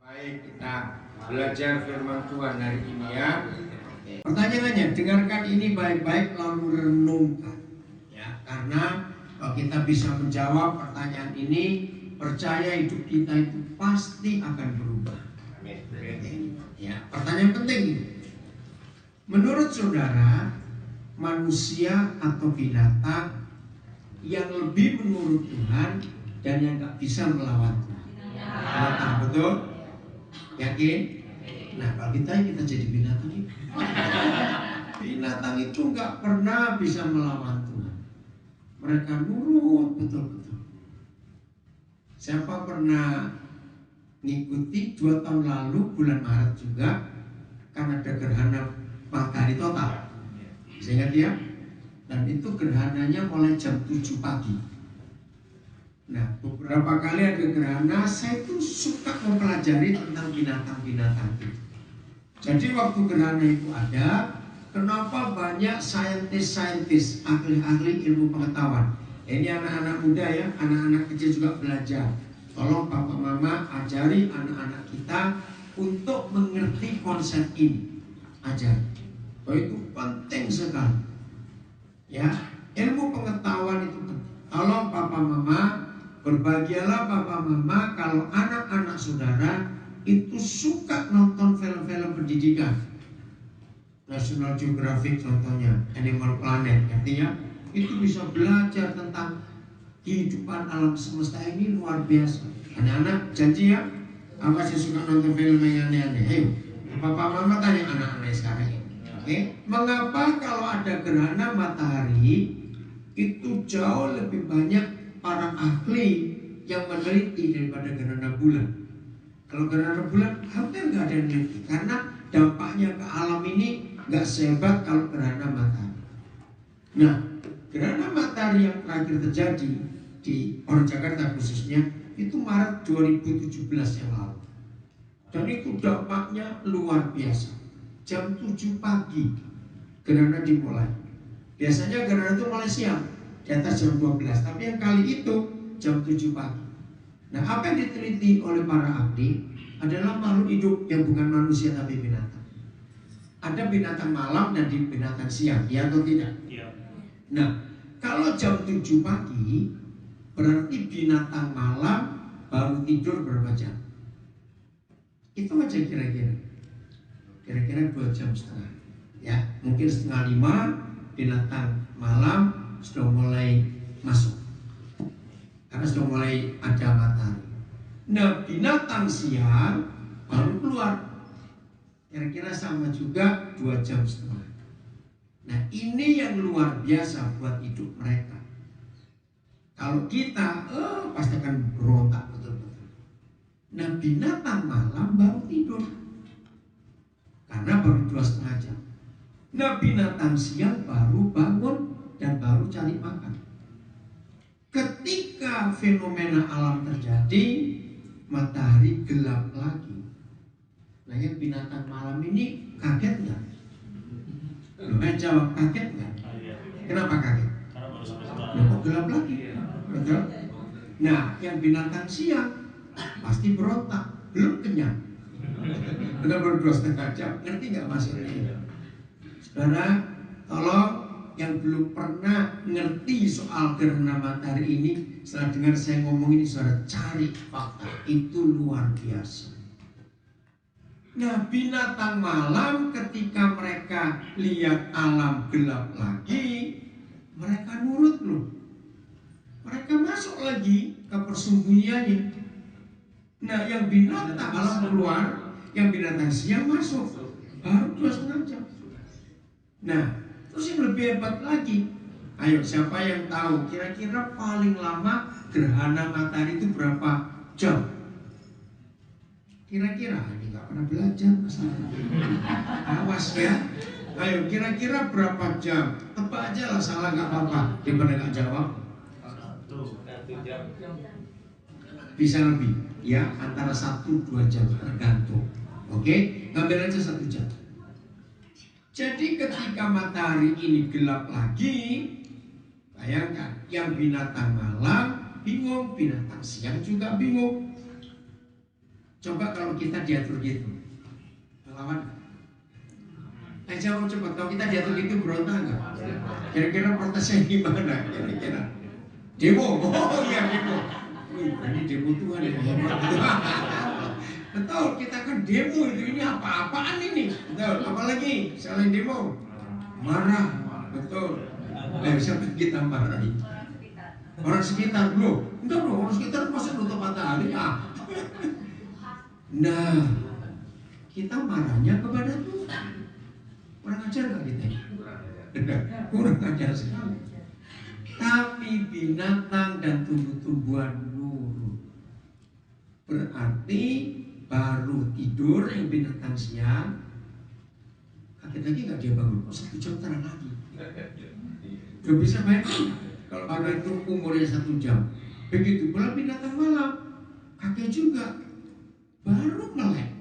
Baik, kita belajar firman Tuhan hari ini ya. Pertanyaannya, dengarkan ini baik-baik lalu renungkan. Ya, karena kalau kita bisa menjawab pertanyaan ini, percaya hidup kita itu pasti akan berubah. Ya, pertanyaan penting ini. Menurut saudara, manusia atau binatang yang lebih menurut Tuhan dan yang gak bisa melawan Tuhan? Binatang, betul? Yakin? Nah, kalau kita jadi binatang itu. Binatang itu nggak pernah bisa melawan Tuhan. Mereka nurut betul-betul. Siapa pernah ngikuti 2 tahun lalu bulan Maret juga kan ada gerhana matahari total. Bisa ingat ya? Dan itu gerhananya mulai jam 7 pagi. Nah, beberapa kali ada gerhana, saya tuh suka mempelajari tentang binatang-binatang itu. Jadi waktu gerhana itu ada, kenapa banyak saintis-saintis, ahli-ahli ilmu pengetahuan? Ini anak-anak muda ya, anak-anak kecil juga belajar. Tolong papa mama ajari anak-anak kita untuk mengerti konsep ini. Ajar. Oh, itu penting sekali. Ya, ilmu pengetahuan itu penting. Tolong papa mama, berbahagialah papa mama kalau anak-anak saudara itu suka nonton film-film pendidikan. National Geographic contohnya, Animal Planet, artinya itu bisa belajar tentang kehidupan alam semesta ini luar biasa. Anak-anak janji ya, apa sih suka nonton film yang aneh-aneh? Ayo, papa mama tanya anak-anak sekarang ini. Oke, mengapa kalau ada gerhana matahari itu jauh lebih banyak para ahli yang meneliti daripada gerhana bulan? Kalau gerhana bulan hampir nggak ada yang meneliti karena dampaknya ke alam ini nggak sehebat kalau gerhana matahari. Nah, gerhana matahari yang terakhir terjadi di orang Jakarta khususnya itu Maret 2017 yang lalu. Dan itu dampaknya luar biasa. Jam 7 pagi gerhana dimulai. Biasanya gerhana itu mulai siang, di atas jam 12, tapi yang kali itu jam 7 pagi. Nah, apa yang diteliti oleh para ahli adalah makhluk hidup yang bukan manusia tapi binatang. Ada binatang malam dan binatang siang, ya atau tidak? Ya. Nah, kalau jam 7 pagi berarti binatang malam baru tidur berapa jam? Itu aja kira-kira 2,5 jam. Ya, mungkin 4:30 binatang malam sudah mulai masuk karena sudah mulai ada matahari. Nah, binatang siang baru keluar, kira-kira sama juga 2,5 jam. Nah, ini yang luar biasa buat hidup mereka. Kalau kita pasti akan berontak betul-betul. Nah, binatang malam baru tidur karena baru 2,5 jam. Nah, binatang siang baru bangun dan baru cari makan. Ketika fenomena alam terjadi, matahari gelap lagi. Nah, yang binatang malam ini kaget nggak? Jawab, kaget nggak? Kenapa kaget? Nah, kok gelap lagi? Betul? Nah, yang binatang siang pasti berontak, belum kenyang. Dengan baru 2,5 jam, ngerti nggak maksudnya? Saudara, tolong yang belum pernah ngerti soal gerhana matahari ini, setelah dengar saya ngomong ini, saudara cari fakta, itu luar biasa. Nah, binatang malam ketika mereka lihat alam gelap lagi, mereka nurut loh. Mereka masuk lagi ke persembunyiannya. Nah, yang binatang malam keluar, yang binatang siang masuk, baru 2,5 jam. Nah, terus yang lebih hebat lagi, ayo siapa yang tahu kira-kira paling lama gerhana matahari itu berapa jam? Kira-kira, ini nggak pernah belajar masalah. Awas ya. Ayo kira-kira berapa jam? Tebak aja lah, salah nggak apa-apa. Daripada nggak jawab. 1 jam. Bisa lebih, ya antara 1-2 jam tergantung. Oke, ngambil aja 1 jam. Jadi ketika matahari ini gelap lagi, bayangkan yang binatang malam bingung, binatang siang juga bingung. Coba kalau kita diatur gitu, melawan. Jawab cepat. Kalau kita diatur gitu berontak nggak? Kira-kira protesnya gimana? Kira-kira demo? Oh iya demo. Wih, ini demo Tuhan ya. Betul, kita kan demo itu, ini apa-apaan ini? Betul. Apalagi selain demo, marah. Betul. Siapa kita marahi? Orang sekitar loh. Enggak dong, orang sekitar masa nutup matahari ya. Nah, kita marahnya kepada Tuhan. Kurang ajar gak kita? Kurang ajar sekali. Tapi binatang dan tumbuh-tumbuhan nurut. Berarti baru tidur yang binatang siang, kaget lagi gak dia bangun? Oh 1 jam terang lagi. Gak bisa bayangin kalau ada itu umurnya 1 jam. Begitu pula binatang malam, kaget juga. Baru melek,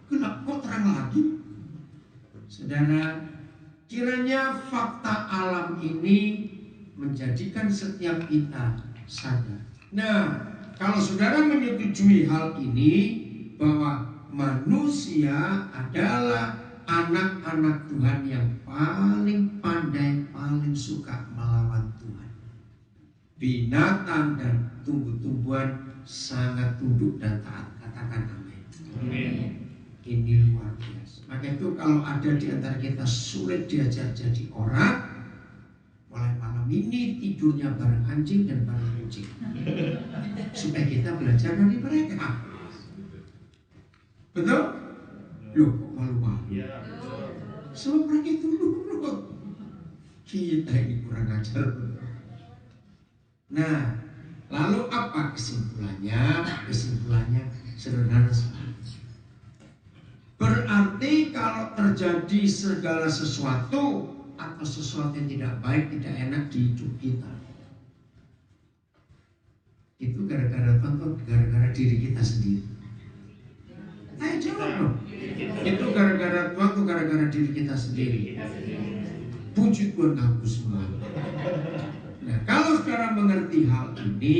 gelap kok terang lagi. Saudara, kiranya fakta alam ini menjadikan setiap kita sadar. Nah, kalau saudara menyetujui hal ini, bahwa manusia adalah anak-anak Tuhan yang paling pandai, paling suka melawan Tuhan. Binatang dan tumbuh-tumbuhan sangat tunduk dan taat. Katakan amin. Ini luar biasa. Maka itu kalau ada di antara kita sulit diajar jadi orang, mulai malam ini tidurnya bareng anjing dan bareng kucing, supaya kita belajar dari mereka. Betul? Loh, kok malu-malu? Sebab mereka itu nurut. Kita ini kurang ajar. Nah, lalu apa kesimpulannya? Kesimpulannya sederhana sekali. Berarti kalau terjadi segala sesuatu atau sesuatu yang tidak baik, tidak enak di hidup kita, itu gara-gara apa? Gara-gara diri kita sendiri. Ayo jawab dong. Itu gara-gara Tuhan atau gara-gara diri kita sendiri? Puji Tuhan aku semua. Nah, kalau sekarang mengerti hal ini,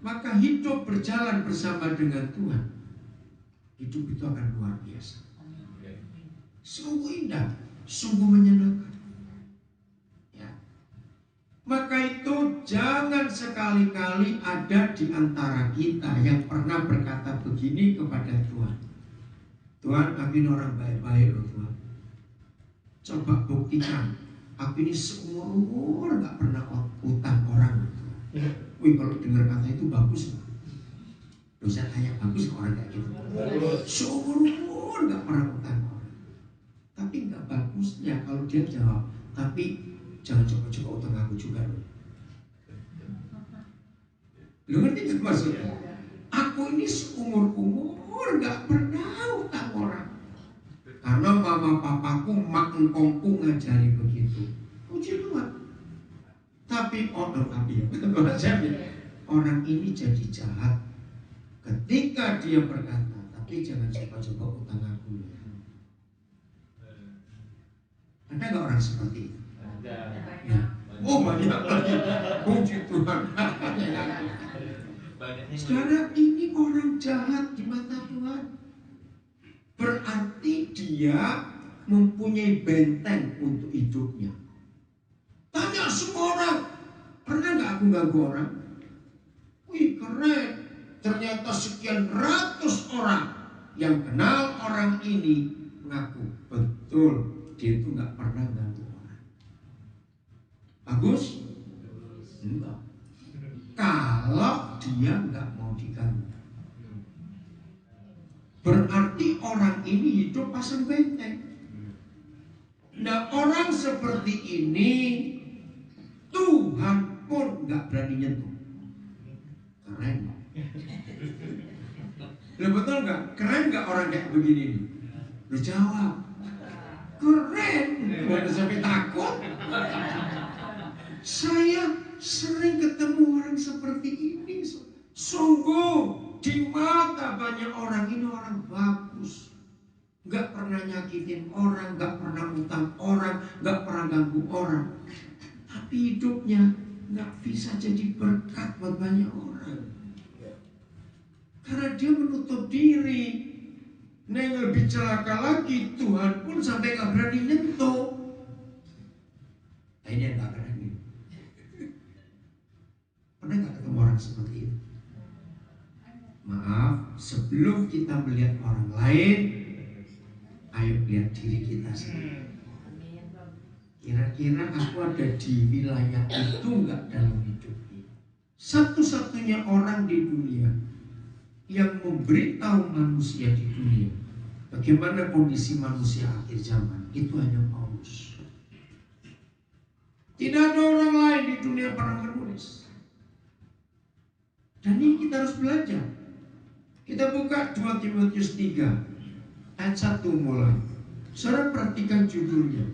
maka hidup berjalan bersama dengan Tuhan. Hidup itu akan luar biasa. Sungguh indah, sungguh menyenangkan. Ya. Maka itu jangan sekali-kali ada di antara kita yang pernah berkata begini kepada Tuhan. Tuhan, aku ini orang baik-baik loh Tuhan. Coba buktikan, aku ini seumur gak pernah utang orang loh Tuhan. Wih, kalau dengar kata itu bagus loh. Dosa tanya bagus orang kayak gitu. Seumur gak pernah utang orang. Tapi gak bagusnya kalau dia jawab, tapi jangan coba-coba utang aku juga loh. Lu ngerti gak maksudnya? Aku ini seumur-umur gak pernah utang orang. Karena mama papaku, mak engkongku ngajari begitu. Puji Tuhan. Tapi orang ini jadi jahat ketika dia berkata, tapi jangan coba-coba utang aku ya. Ada gak orang seperti itu? Ya. Oh banyak lagi. Puji Tuhan. Saudara, ini orang jahat di mata Tuhan. Berarti dia mempunyai benteng untuk hidupnya. Tanya semua orang, pernah gak aku ganggu orang? Wih keren. Ternyata sekian ratus orang yang kenal orang ini mengaku betul dia itu gak pernah ganggu orang. Bagus? Enggak. Kalau dia gak mau diganggu, berarti orang ini hidup pasang benteng. Nah orang seperti ini Tuhan pun gak berani nyentuh. Keren. Loh betul gak? Keren gak orang kayak begini nih? Lu jawab. Keren. Gak sampai takut. Saya sering ketemu orang seperti ini. Sungguh di mata banyak orang ini orang bagus. Gak pernah nyakitin orang, gak pernah utang orang, gak pernah ganggu orang. Tapi hidupnya gak bisa jadi berkat buat banyak orang. Karena dia menutup diri. Nah, yang lebih celaka lagi, Tuhan pun sampai gak berani nyentuh. Nah, ini yang gak berani. Pernah gak ketemu orang seperti itu? Maaf, sebelum kita melihat orang lain, ayo lihat diri kita sendiri. Kira-kira aku ada di wilayah itu enggak dalam hidup ini? Satu-satunya orang di dunia yang memberitahu manusia di dunia bagaimana kondisi manusia akhir zaman itu hanya Paulus. Tidak ada orang lain di dunia yang pernah menulis. Dan ini kita harus belajar. Kita buka 2 Timotius 3 ayat 1 mulai. Saudara perhatikan judulnya.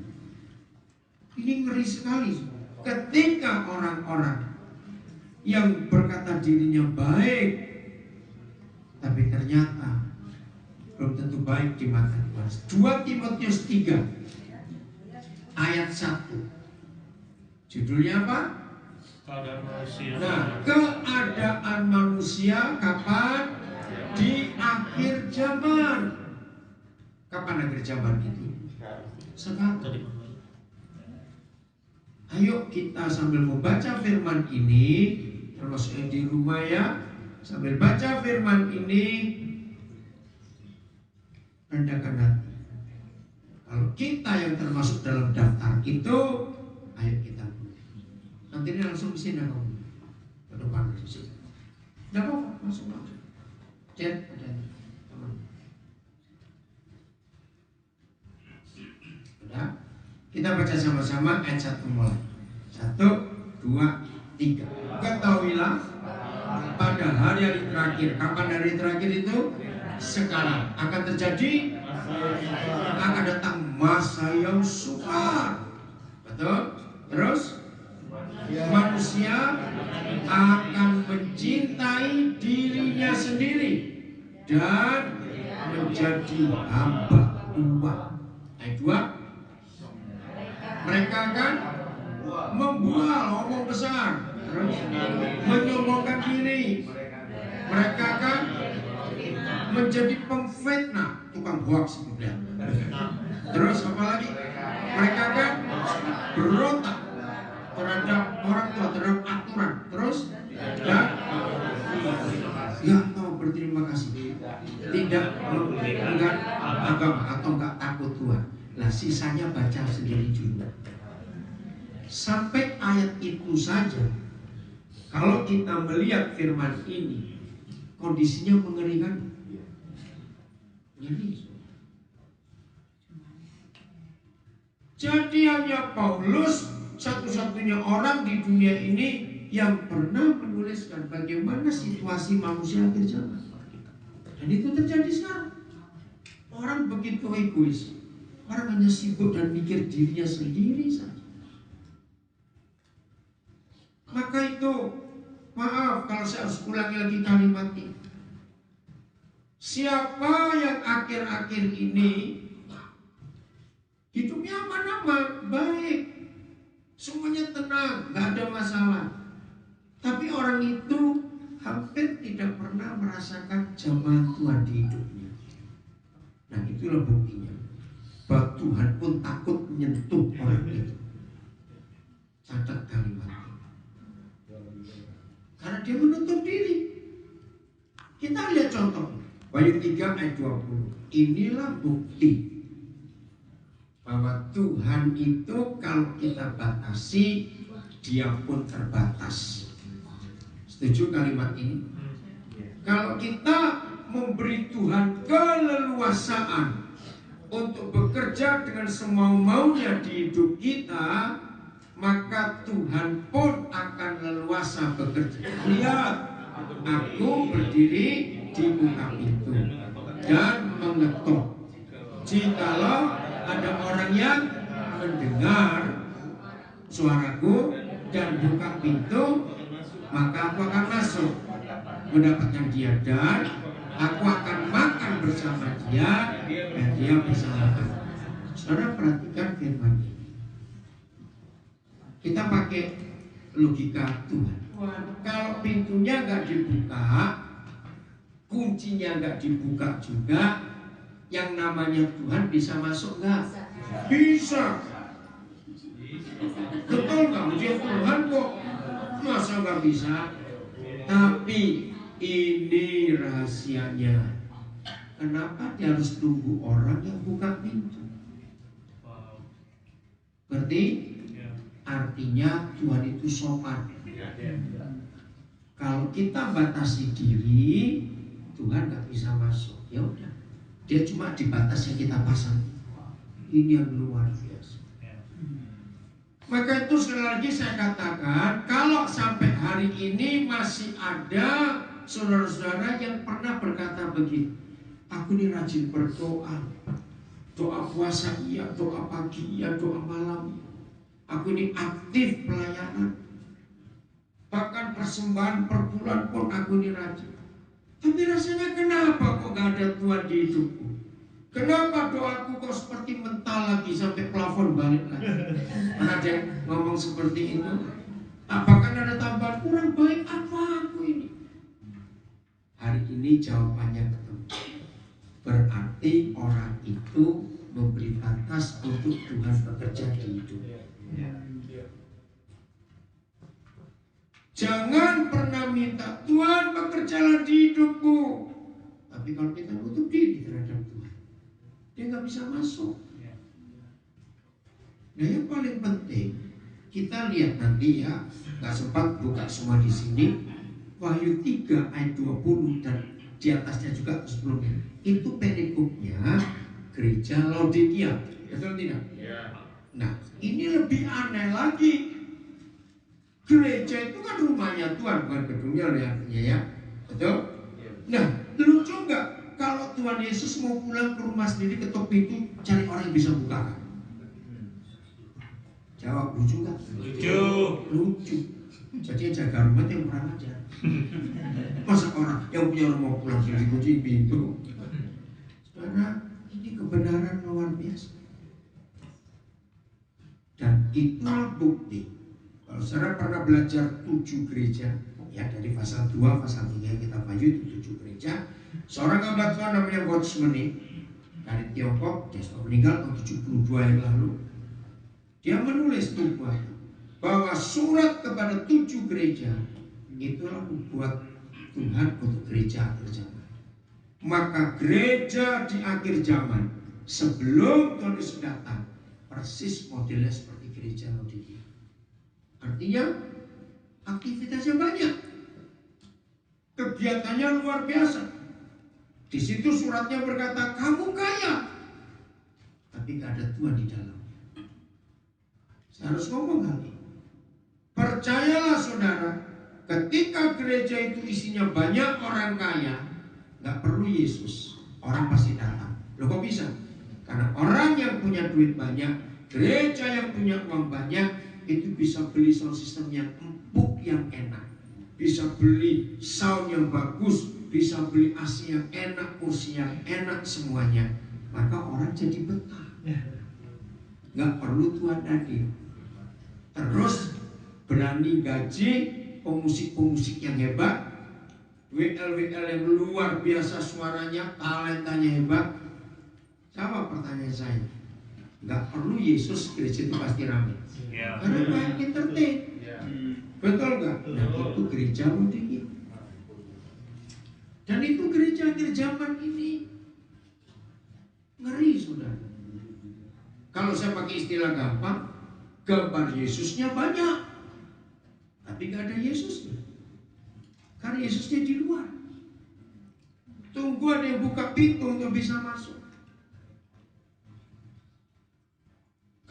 Ini ngeri sekali. Ketika orang-orang yang berkata dirinya baik, tapi ternyata belum tentu baik di mata Tuhan. 2 Timotius 3 ayat 1. Judulnya apa? Keadaan manusia. Nah, keadaan manusia kapan? Di akhir zaman. Kapan akhir zaman itu? Sekarang. Ayo kita sambil membaca firman ini, termasuk yang di rumah ya, sambil baca firman ini, rendahkan hati. Kalau kita yang termasuk dalam daftar itu, ayo kita. Nanti ini langsung kesini kamu, ke depan di sini. Tidak apa-apa, langsung. Cek, ada teman. Sudah? Kita baca sama-sama ayat 1 mulai. 1, 2, 3. Ketahuilah pada hari terakhir. Kapan hari terakhir itu? Sekarang. Akan terjadi, akan datang masa yang sukar. Betul? Terus manusia akan mencintai dirinya sendiri dan menjadi hamba uang. Ayat 2. Mereka akan membual, omong besar, terus menyombongkan diri. Mereka akan menjadi pemfitnah, tukang hoax gitu ya. Terus apa lagi? Mereka akan berontak terhadap orang tua, terhadap aturan. Terus dan nggak tahu berterima kasih, tidak menganggap agama atau nggak takut Tuhan. Nah, sisanya baca sendiri juga. Sampai ayat itu saja, kalau kita melihat firman ini, kondisinya mengerikan. Jadi hanya Paulus satu-satunya orang di dunia ini yang pernah menuliskan bagaimana situasi manusia akhir zaman. Dan itu terjadi sekarang. Orang begitu egois. Orang hanya sibuk dan mikir dirinya sendiri saja. Maka itu, maaf kalau saya harus ulangi lagi kalimat ini. Siapa yang akhir-akhir ini hidupnya aman-aman, baik, semuanya tenang, gak ada masalah. Tapi orang itu hampir tidak pernah merasakan jamahan Tuhan di hidupnya. Nah, itulah buktinya bahwa Tuhan pun takut menyentuh orang itu. Catat kalimat ini. Karena dia menutup diri. Kita lihat contoh Wahyu 3 ayat 20. Inilah bukti bahwa Tuhan itu kalau kita batasi, dia pun terbatas. Setuju kalimat ini? Kalau kita memberi Tuhan keleluasaan untuk bekerja dengan semau-maunya di hidup kita, maka Tuhan pun akan leluasa bekerja. Lihat, aku berdiri di buka pintu dan mengetuk. Jikalau ada orang yang mendengar suaraku dan buka pintu, maka aku akan masuk mendapatkan dia, dan aku akan makan bersama dia dan dia bersama aku. Saudara perhatikan firman ini. Kita pakai logika Tuhan. Kalau pintunya nggak dibuka, kuncinya nggak dibuka juga, yang namanya Tuhan bisa masuk nggak? Bisa. Betul nggak? Dia Tuhan kok, masa nggak bisa? Tapi ini rahasianya. Kenapa dia harus tunggu orang yang buka pintu? Berarti artinya Tuhan itu sopan. Kalau kita batasi diri, Tuhan nggak bisa masuk. Ya udah, dia cuma di batas yang kita pasang. Ini yang luar biasa. Maka itu sekali lagi saya katakan, kalau sampai hari ini masih ada saudara-saudara yang pernah berkata begini, aku ini rajin berdoa, doa puasa iya, doa pagi iya, doa malam. Aku ini aktif pelayanan, bahkan persembahan per bulan pun aku ini rajin. Tapi rasanya kenapa kok gak ada Tuhan di hidupku? Kenapa doaku kok seperti mental lagi sampai plafon balik lagi? Pernah ada yang ngomong seperti itu? Apakah ada tambahan kurang baik apa aku ini? Hari ini jawabannya ketemu. Berarti orang itu memberi batas untuk Tuhan bekerja di hidup. Jangan pernah minta Tuhan bekerjalah di hidupku. Tapi kalau kita nutup diri terhadap Tuhan, dia nggak bisa masuk. Nah yang paling penting kita lihat nanti ya, nggak sempat buka semua di sini. Wahyu 3 ayat 20 dan di atasnya juga sebelumnya. Itu perikopnya gereja Laodikia, betul tidak? Nah ini lebih aneh lagi. Gereja itu kan rumahnya Tuhan, bukan gedungnya artinya ya, betul? Nah lucu nggak kalau Tuhan Yesus mau pulang ke rumah sendiri, ketok pintu, cari orang yang bisa bukakan? Jawab, lucu nggak? Lucu. Jadi jaga rumah yang kurang ajar. Masa orang yang punya rumah pulang sendiri kunci pintu? Karena ini kebenaran luar biasa. Dan itulah bukti. Kalau saudara pernah belajar 7 gereja, ya dari pasal 2, pasal 3 kita maju itu 7 gereja. Seorang hamba Tuhan namanya Watchman dari Tiongkok, dia sudah meninggal tahun 72 yang lalu. Dia menulis buku bahwa surat kepada 7 gereja itulah buat Tuhan untuk gereja akhir zaman. Maka gereja di akhir zaman sebelum Tuhan Yesus datang persis modelnya seperti gereja Laodikia. Artinya aktivitasnya banyak, kegiatannya luar biasa. Di situ suratnya berkata kamu kaya, tapi gak ada Tuhan di dalam. Saya harus ngomong hal ini. Percayalah saudara, ketika gereja itu isinya banyak orang kaya, gak perlu Yesus, orang pasti datang. Loh kok bisa? Karena orang yang punya duit banyak, gereja yang punya uang banyak, itu bisa beli sound system yang empuk, yang enak, bisa beli sound yang bagus, bisa beli AC yang enak, kursi yang enak, semuanya. Maka orang jadi betah. Gak perlu Tuhan hadir. Terus berani gaji pemusik-pemusik yang hebat, WL-WL yang luar biasa suaranya, talentanya hebat. Jawab pertanyaan saya. Gak perlu Yesus, gereja itu pasti ramai. Karena banyak entertain. Betul gak? Nah itu gereja Laodikia. Dan itu gereja akhir zaman ini. Ngeri saudara. Kalau saya pakai istilah gampang, gambar Yesusnya banyak, tapi gak ada Yesusnya. Karena Yesusnya di luar. Tunggu ada yang buka pintu untuk bisa masuk.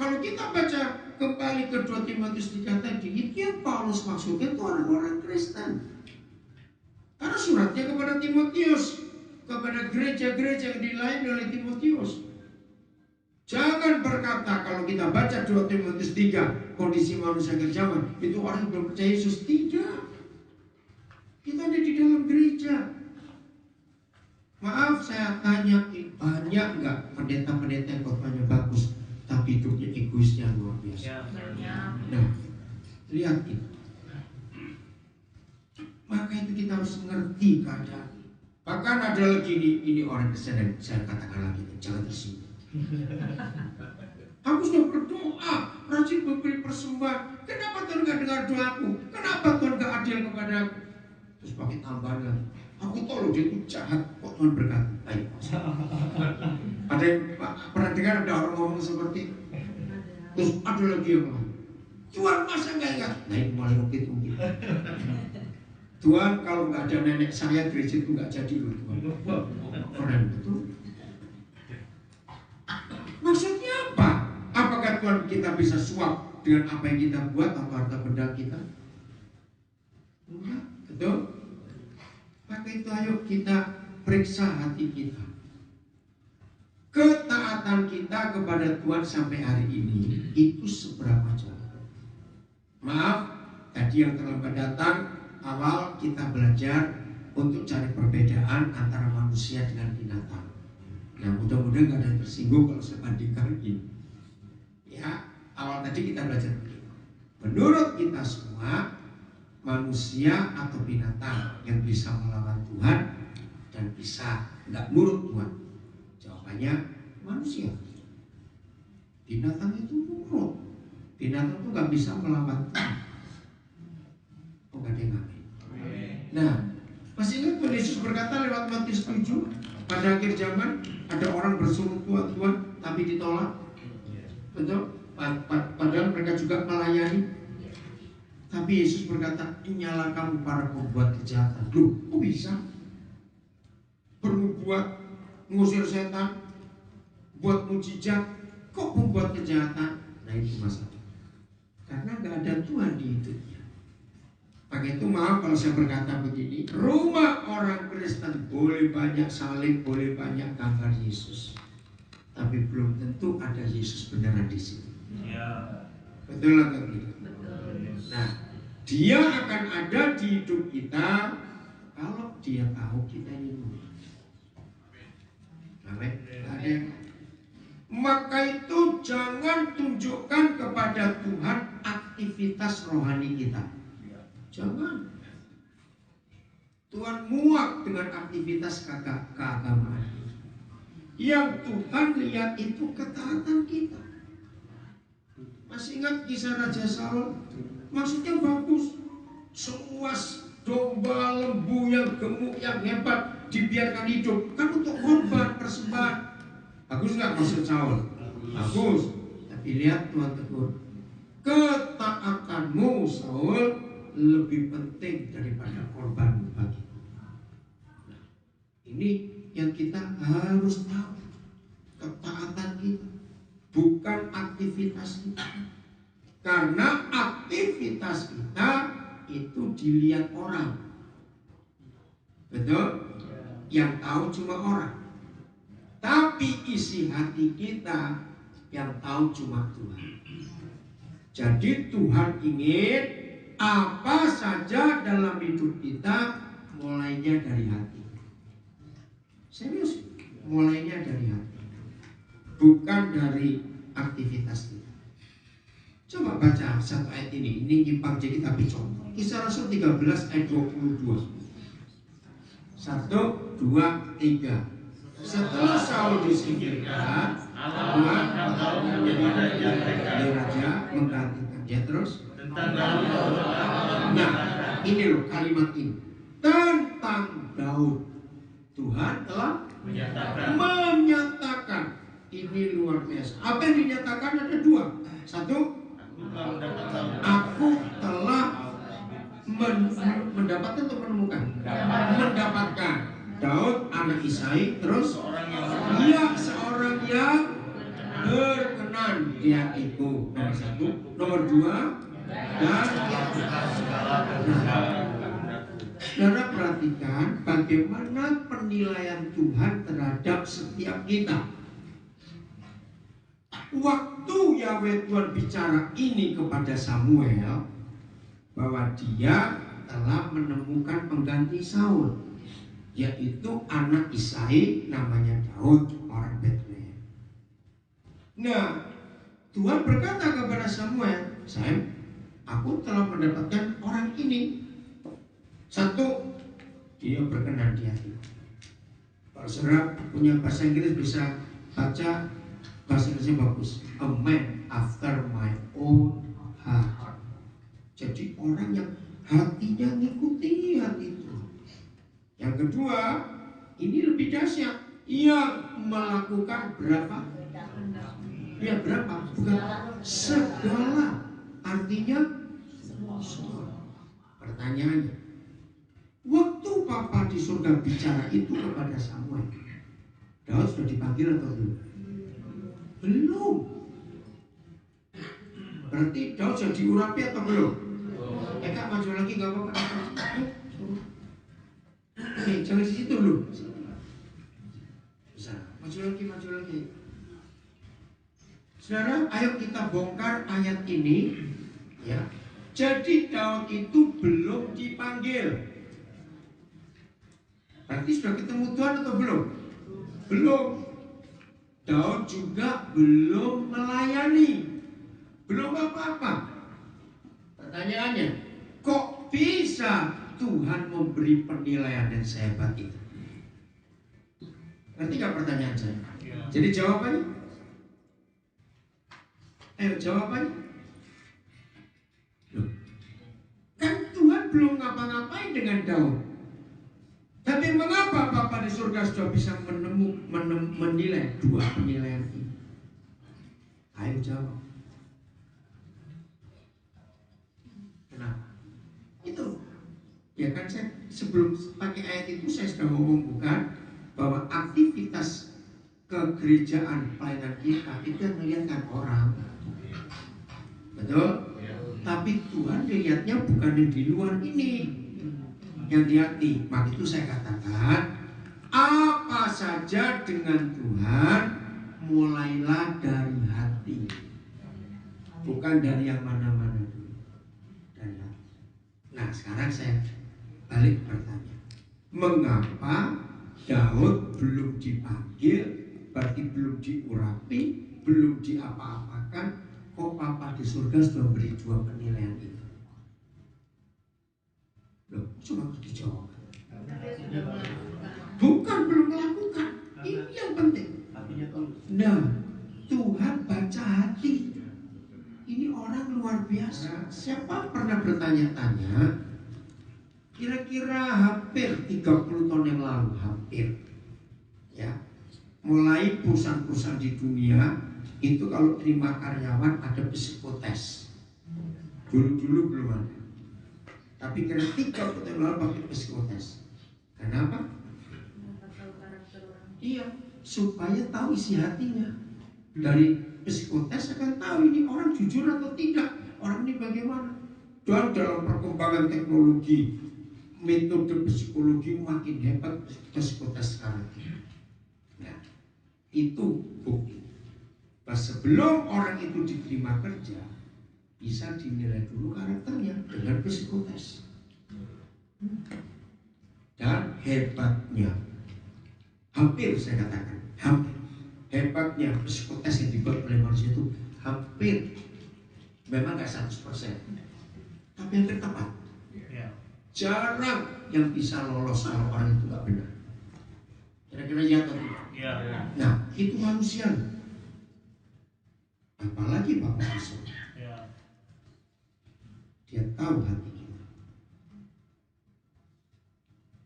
Kalau kita baca kembali ke 2 Timotius 3 tadi, itu yang Paulus maksudnya itu orang-orang Kristen. Karena suratnya kepada Timotius, kepada gereja-gereja yang dilayani oleh Timotius. Jangan berkata kalau kita baca 2 Timotius 3 kondisi manusia akhir zaman itu orang yang belum percaya Yesus. Tidak. Kita ada di dalam gereja. Maaf saya tanya, banyak nggak pendeta-pendeta yang khotbahnya bagus tapi hidupnya egoisnya luar biasa? Nah, lihat ini. Maka itu kita harus mengerti keadaan. Bahkan ada lagi ini orang Kristen yang saya katakan lagi, jangan tersinggung. Aku sudah berdoa, rajin memberi persembahan. Kenapa Tuhan gak dengar doaku? Kenapa Tuhan gak adil kepada aku? Terus pakai tambahan lagi. Aku tahu loh dia itu jahat, kok Tuhan berkati. Ayo. Ada yang pernah dengar ada orang ngomong seperti itu? Terus ada lagi yang ngomong, Tuhan masa gak ingat? Nah itu mulai ungkit-ungkit. Tuhan kalau gak ada nenek saya gereja itu gak jadi loh Tuhan. Keren betul. Maksudnya apa? Apakah Tuhan kita bisa suap dengan apa yang kita buat atau harta benda kita? Enggak, betul? Maka itu ayo kita periksa hati kita. Ketaatan kita kepada Tuhan sampai hari ini itu seberapa jauh? Maaf, tadi yang terlambat datang, awal kita belajar untuk cari perbedaan antara manusia dengan binatang. Nah mudah-mudahan gak ada yang tersinggung kalau saya bandingkan ini. Ya, awal tadi kita belajar begini. Menurut kita semua, manusia atau binatang yang bisa melawan Tuhan dan bisa nggak nurut Tuhan? Jawabannya manusia. Binatang itu nurut. Binatang itu nggak bisa melawan Tuhan. Oh, nggak ada yang amin. Nah, masih ingat Tuhan Yesus berkata lewat Matius 7, pada akhir zaman ada orang bersuruh Tuhan, tapi ditolak. Betul? Padahal mereka juga melayani. Tapi Yesus berkata, nyala kamu para pembuat kejahatan. Loh, kok bisa? Berbuat mengusir setan, buat mujizat, kok membuat kejahatan? Nah itu masalah. Karena gak ada Tuhan di hidupnya. Maka itu maaf kalau saya berkata begini, rumah orang Kristen boleh banyak salib, boleh banyak gambar Yesus, tapi belum tentu ada Yesus beneran di sini. Ya. Betul atau tidak? Nah, dia akan ada di hidup kita kalau dia tahu kita ini nurut. Amin. Maka itu jangan tunjukkan kepada Tuhan aktivitas rohani kita. Jangan. Tuhan muak dengan aktivitas keagamaan. Yang Tuhan lihat itu ketaatan kita. Masih ingat kisah Raja Saul? Maksudnya bagus. Semua domba, lembu yang gemuk, yang hebat dibiarkan hidup. Kan untuk korban, persembahan. Bagus nggak maksud Saul? Bagus. Tapi lihat Tuhan tegur. Ketaatanmu Saul lebih penting daripada korban bagi. Nah, ini yang kita harus tahu. Ketaatan kita bukan aktivitas kita. Karena aktivitas kita itu dilihat orang. Betul? Yang tahu cuma orang. Tapi isi hati kita yang tahu cuma Tuhan. Jadi Tuhan ingin apa saja dalam hidup kita mulainya dari hati. Serius, mulainya dari hati. Bukan dari aktivitas kita. Coba baca satu ayat ini nyimpang jadi tapi contoh. Kisah Rasul 13 ayat 22. 1, 2, 3. Setelah Saul disingkirkan, Tuhan menjadi raja menggantikan dia terus. Nah, ini loh kalimat ini tentang Daud. Tuhan telah menyatakan. Ini luar biasa. Apa yang dinyatakan ada dua. Satu, aku telah mendapatkan atau menemukan? Mendapatkan Daud anak Isai, terus dia seorang yang berkenan di hatiku. Nomor satu, nomor dua, dan saudara perhatikan bagaimana penilaian Tuhan terhadap setiap kita. Waktu Yahweh Tuhan bicara ini kepada Samuel, bahwa dia telah menemukan pengganti Saul, yaitu anak Isai namanya Daud, orang Betlehem. Nah, Tuhan berkata kepada Samuel, Sam, aku telah mendapatkan orang ini. Satu, dia berkenan di hati. Kalau saudara punya bahasa Inggris bisa baca bahasa Inggrisnya bagus. A man after my own heart. Jadi orang yang hatinya ngikuti hati itu. Yang kedua, ini lebih dahsyat. Ia melakukan berapa? Ya berapa? Bukan segala. Artinya semua. Pertanyaannya, waktu Papa di surga bicara itu kepada Samuel, Daud sudah dipanggil atau belum? Belum. Berarti Daud sudah diurapi atau belum? Kak, maju lagi gak apa-apa. Jangan di situ dulu. Bisa. Maju lagi. Saudara, ayo kita bongkar ayat ini, ya. Jadi Daud itu belum dipanggil. Berarti sudah ketemu Tuhan atau belum? Belum. Daud juga belum melayani. Belum apa-apa. Pertanyaannya, kok bisa Tuhan memberi penilaian yang sehebat itu? Ngerti gak pertanyaan saya? Ya. Jadi jawabannya? Ayo jawabannya. Loh, kan Tuhan belum ngapa-ngapain dengan Daud. Tapi mengapa Bapa di surga sudah bisa menilai dua penilaian ini? Ayo jawab. Kenapa? Itu. Ya kan saya sebelum pakai ayat itu saya sudah ngomong bukan bahwa aktivitas kegerejaan pelayanan kita itu melihatkan orang. Betul? Tapi Tuhan dilihatnya bukan yang di luar ini, yang di hati. Maka itu saya katakan, apa saja dengan Tuhan mulailah dari hati, bukan dari yang mana-mana dulu. Dari hati. Nah sekarang saya balik bertanya, mengapa Daud belum dipanggil, berarti belum diurapi, belum diapa-apakan, kok Papa di surga sudah beri dua penilaian itu? Loh, coba dijawab. Bukan belum melakukan, ini yang penting. Nah, Tuhan baca hati. Ini orang luar biasa. Siapa pernah bertanya-tanya? Kira-kira hampir 30 tahun yang lalu, hampir, ya, mulai perusahaan-perusahaan di dunia itu kalau terima karyawan ada psikotes. Dulu belum ada. Tapi kira 30 tahun lalu pakai psikotes. Kenapa? Iya, supaya tahu isi hatinya. Dari psikotes akan tahu ini orang jujur atau tidak, orang ini bagaimana. Dan dalam perkembangan teknologi, metode psikologi makin hebat psikotes sekarang. Nah, itu bukti. Nah, sebelum orang itu diterima kerja, bisa dinilai dulu karakternya dengan psikotes. Dan hebatnya, hampir saya katakan, hampir hebatnya psikotes yang dibuat oleh manusia itu hampir, memang gak 100%, tapi hampir tepat. Jarang yang bisa lolos kalau orang itu gak benar. Kira-kira ya atau tidak? Ya. Nah, itu manusia. Apalagi Bapak Yesus. Ya. Dia tahu hati kita.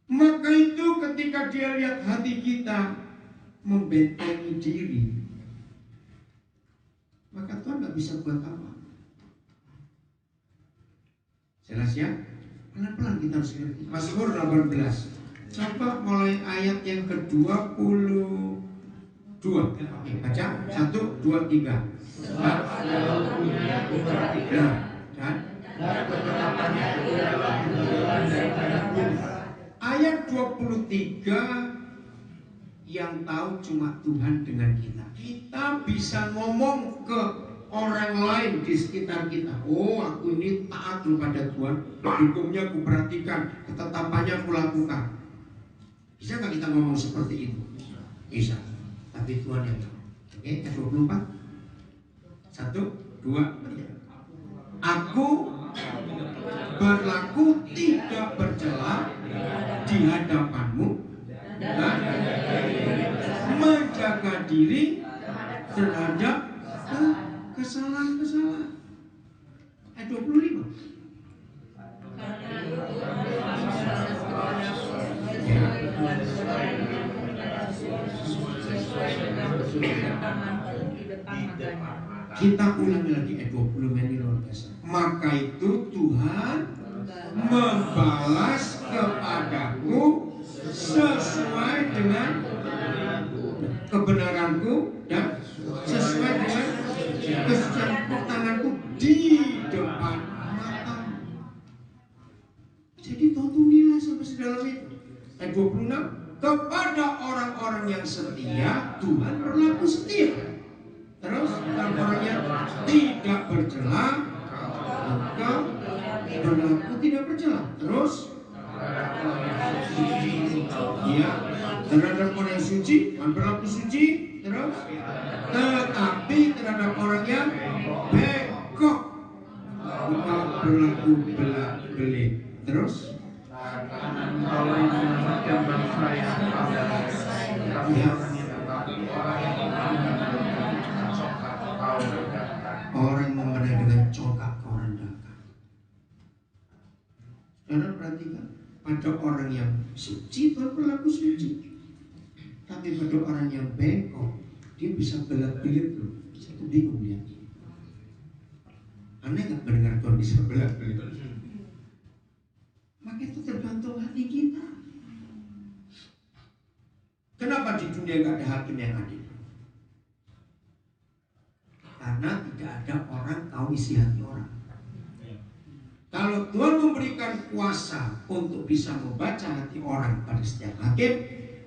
Maka itu ketika dia lihat hati kita membentengi diri, maka Tuhan gak bisa buat apa. Jelas ya? Pelan-pelan kita harus ngerti. Mazmur 18. Coba mulai ayat yang ke-22. Oke, baca 1, 2, 3. Sebab ayat 23 yang tahu cuma Tuhan dengan kita. Kita bisa ngomong ke orang lain di sekitar kita. Oh, aku ini taat kepada Tuhan, hukumnya aku perhatikan, ketetapannya aku lakukan. Bisa nggak kita ngomong seperti itu? Bisa. Tapi Tuhan yang tahu. Oke, ayat 24. 1, 2, 3. Aku berlaku tidak bercela di hadapanmu dan 25. Kita ulangi lagi ayat 20 ini luar biasa. Maka itu Tuhan membalas kepadaku sesuai dengan kebenaranku dan sesuai dengan kesucian tanganku di depan matamu. Jadi tunilah sampai sedalam itu. Ayat 26, kepada orang-orang yang setia Tuhan berlaku setia. Terus orang yang tidak bercela engkau berlaku tidak bercela. Terus ya, terhadap orang yang suci berlaku suci. Terus tetapi terhadap orang yang bengkok engkau berlaku belah-belah. Terus orang memenang dengan congkak kau rendahkan. Saudara perhatikan, pada orang yang suci Tuhan berlaku suci, tapi pada orang yang bengkok dia bisa belat-belit loh. Saya tuh bingung lihat. Aneh nggak mendengar Tuhan bisa belat-belit? Maka itu tergantung hati kita. Kenapa di dunia nggak ada hakim yang adil? Karena tidak ada orang tahu isi hati orang. Kalau Tuhan memberikan kuasa untuk bisa membaca hati orang pada setiap hakim,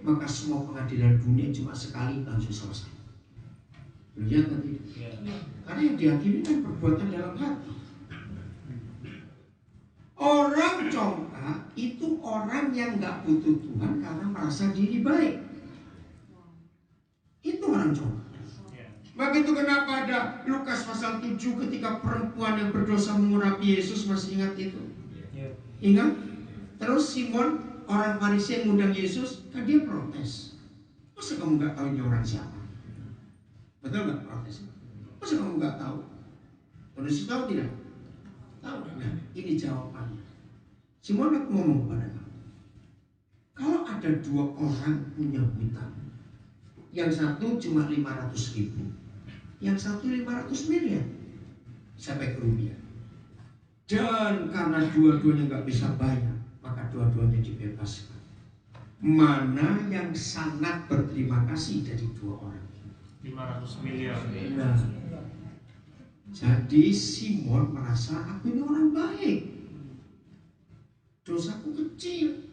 maka semua pengadilan dunia cuma sekali langsung selesai. Lihat tadi. Karena yang dihakimi kan perbuatan dalam hati. Orang congkak itu orang yang nggak butuh Tuhan karena merasa diri baik. Itu orang congkak. Maka itu kenapa ada Lukas pasal 7 ketika perempuan yang berdosa mengurapi Yesus, masih ingat itu? Ingat? Terus Simon orang Farisi yang mengundang Yesus, kan dia protes. Masa kamu nggak tahu ini orang siapa? Betul nggak protes? Masa kamu nggak tahu? Yesus tahu tidak? Tahu. Nah, ini jawabannya. Simon ngomong kepada kamu, kalau ada dua orang punya hutang, yang satu cuma 500.000, yang satu 500 miliar, sampai kerugian. Dan karena dua-duanya nggak bisa bayar, maka dua-duanya dibebaskan. Mana yang sangat berterima kasih dari dua orang? 500 miliar. Nah, jadi Simon merasa aku ini orang baik, dosaku kecil,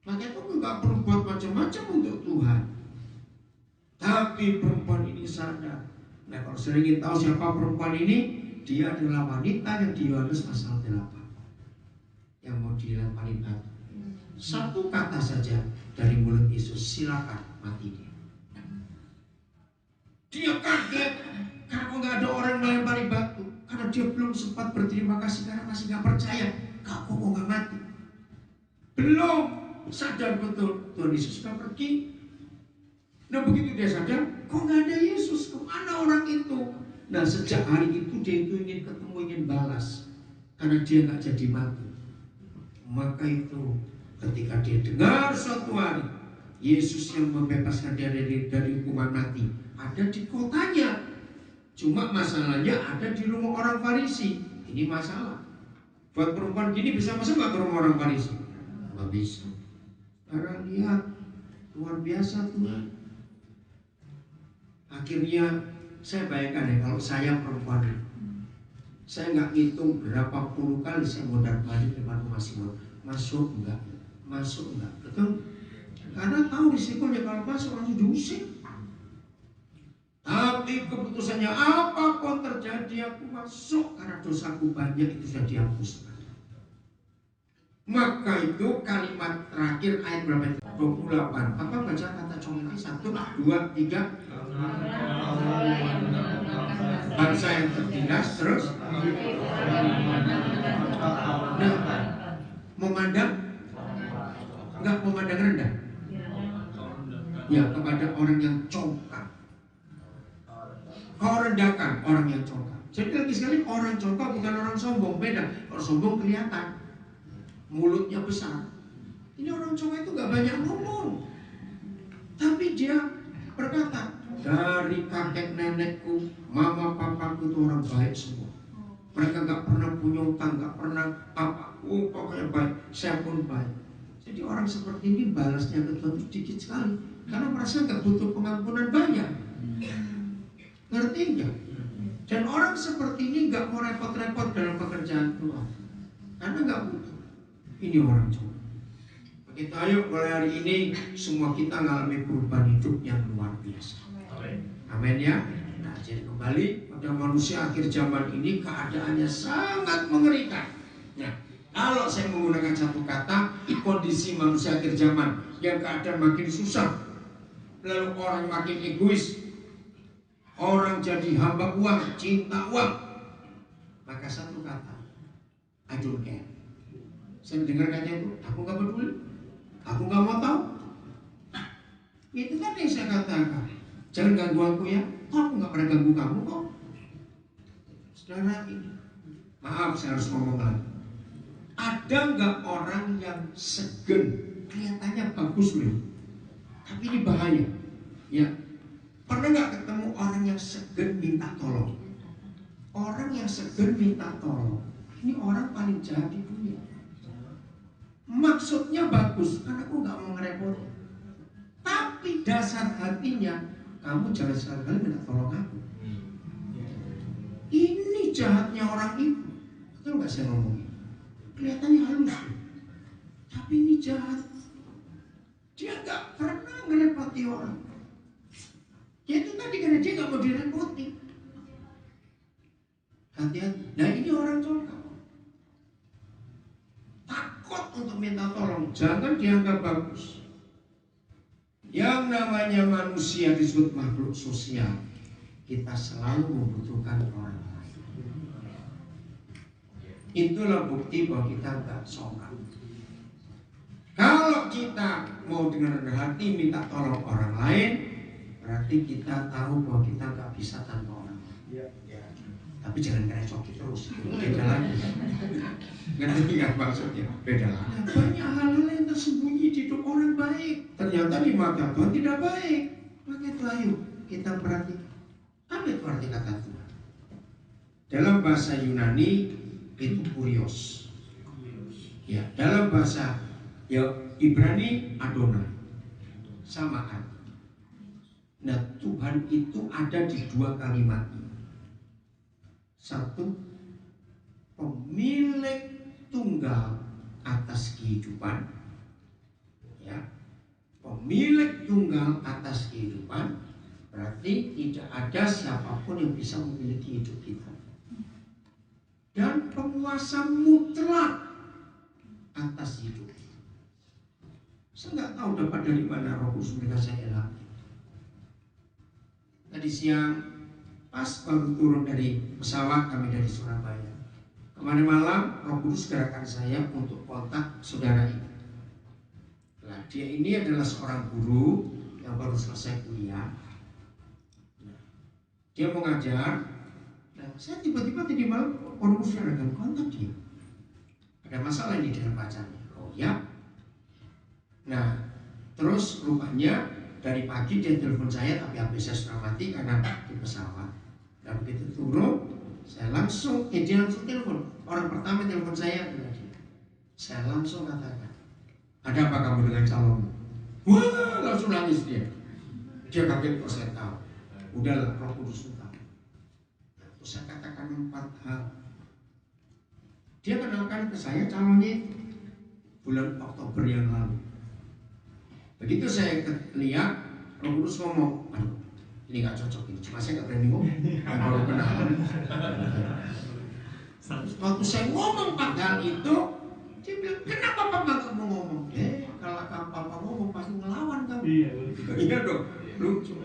makanya aku nggak perlu buat macam-macam untuk Tuhan. Tapi perempuan ini sadar. Nah, kalau saya ingin tahu siapa perempuan ini, dia adalah wanita yang di Yohanes pasal 8 yang mau dilemparin batu. Satu kata saja dari mulut Yesus, silakan mati dia. Dia kaget karena nggak ada orang melempari batu, karena dia belum sempat berterima kasih karena masih nggak percaya. Kok nggak mati? Belum sadar betul Tuhan Yesus sudah pergi. Nah, begitu dia sadar, kok nggak ada Yesus? Kemana orang itu? Nah, sejak hari itu dia itu ingin ketemu, ingin balas, karena dia nggak jadi mati. Maka itu ketika dia dengar suatu hari Yesus yang membebaskan dia dari hukuman mati ada di kotanya, cuma masalahnya ada di rumah orang Farisi. Ini masalah. Buat perempuan gini bisa masuk nggak ke rumah orang Farisi? Nggak bisa. Karena lihat luar biasa Tuhan. Akhirnya saya bayangkan ya, kalau saya perempuan, saya nggak ngitung berapa puluh kali saya mondar-mandir depan rumah Simon. Masuk enggak? Masuk enggak? Betul? Karena tahu risikonya kalau masuk langsung diusir. Tapi keputusannya apapun terjadi aku masuk, karena dosaku banyak itu sudah dihapuskan. Maka itu kalimat terakhir ayat berapa? 28. Apa baca kata congkak? 1, 2, 3. Bangsa yang tertindas, terus nah, memandang enggak memandang rendah ya kepada orang yang congkak. Kau rendahkan orang yang congkak. Jadi lagi sekali orang jongkok bukan orang sombong, beda. Orang sombong kelihatan, mulutnya besar. Ini orang jongkok itu gak banyak ngomong, tapi dia berkata, dari kakek nenekku, mama papaku itu orang baik semua. Mereka gak pernah punya utang, gak pernah apa. Pokoknya baik, saya pun baik. Jadi orang seperti ini balasnya ke Tuhan itu sedikit sekali, karena merasa gak butuh pengampunan banyak. Ngerti gak? Dan orang seperti ini gak mau repot-repot dalam pekerjaan Tuhan, karena gak butuh. Ini orang coba. Begitu, ayo mulai hari ini semua kita mengalami perubahan hidup yang luar biasa. Amin ya. Nah, jadi kembali pada manusia akhir zaman ini keadaannya sangat mengerikan. Nah, kalau saya menggunakan satu kata, kondisi manusia akhir zaman yang keadaan makin susah, lalu orang makin egois, orang jadi hamba uang, cinta uang, maka satu kata, I don't care. Saya dengar katanya itu, aku gak peduli, aku gak mau tahu. Itu kan yang saya katakan, jangan ganggu aku ya, aku gak pernah ganggu kamu kok. Saudara ini, maaf saya harus ngomong lagi. Ada gak orang yang segen, kelihatannya bagus loh, tapi ini bahaya. Ya, pernah gak ketemu orang yang segen minta tolong? Orang yang segen minta tolong, ini orang paling jahat di dunia. Maksudnya bagus, karena aku gak mau ngerepotin, tapi dasar hatinya, kamu jangan sekali-kali minta tolong aku. Ini jahatnya orang itu. Betul gak saya ngomongin? Kelihatannya halus, tapi ini jahat. Dia gak pernah ngerepoti orang. Ya itu tadi karena dia gak mau direpoti. Hati-hati. Nah ini orang congkak, takut untuk minta tolong. Jangan dianggap bagus. Yang namanya manusia disebut makhluk sosial. Kita selalu membutuhkan orang lain. Itulah bukti bahwa kita gak sombong. Kalau kita mau dengan rendah hati minta tolong orang lain, berarti kita tahu bahwa kita gak bisa tanpa orang lain. Tapi jangan ngerecoki terus, beda lagi. Ngerti gak maksudnya? Beda lagi. Banyak hal-hal yang tersembunyi di hidup orang baik, ternyata di mata Tuhan tidak baik. Maka itu ayo kita perhatikan. Apa itu arti kata Tuhan? Dalam bahasa Yunani itu kurios. Ya, dalam bahasa Ibrani Adonai. Sama arti. Nah, Tuhan itu ada di dua kalimat ini. Satu, pemilik tunggal atas kehidupan. Ya, pemilik tunggal atas kehidupan berarti tidak ada siapapun yang bisa memiliki hidup kita. Dan penguasa mutlak atas hidup. Saya nggak tahu dapat dari mana Roh Kudus mereka saya elak. Tadi siang pas baru turun dari pesawat kami dari Surabaya. Kemarin malam Roh Kudus gerakan saya untuk kontak saudara ini. Nah, dia ini adalah seorang guru yang baru selesai kuliah. Dia mengajar. Nah, saya tiba-tiba tadi malam Roh Kudus gerakan kontak dia. Ada masalah ini dengan pacarnya. Oh ya. Nah, terus rupanya dari pagi dia telepon saya, tapi HP saya sudah mati karena di pesawat. Dan begitu turun, saya langsung, dia langsung telepon. Orang pertama telepon saya adalah dia. Saya langsung katakan, ada apa kamu dengan calonmu? Wah, langsung nangis dia. Dia kaget kok saya tahu. Udahlah, Roh Kudus tahu. Terus saya katakan 4 hal. Dia kenalkan ke saya calonnya itu bulan Oktober yang lalu. Begitu saya lihat, Roh Kudus ngomong, aduh, ini gak cocok ini. Cuma saya gak berani ngomong, baru kenalan. Waktu saya ngomong 4 hal itu, dia bilang, kenapa Papa gak mau ngomong? Kalau Papa ngomong pasti ngelawan kamu. Iya dong, lucu.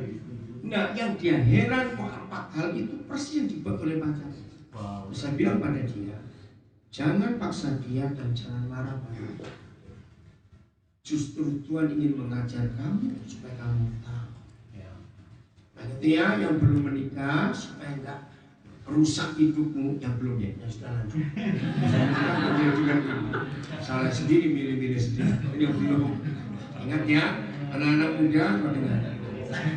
Nah, yang dia heran kok 4 hal itu persis yang dibuat oleh pacar. Saya bilang pada dia, jangan paksa dia dan jangan marah pada dia. Justru Tuhan ingin mengajar kamu supaya kamu tahu. Nah, gitu ya, yang belum menikah supaya enggak rusak hidupmu yang belum ya, yang sudah lanjut. Saya juga salah sendiri, milih-milih sendiri. Ini yang belum. Ingat ya, anak-anak muda, dengar.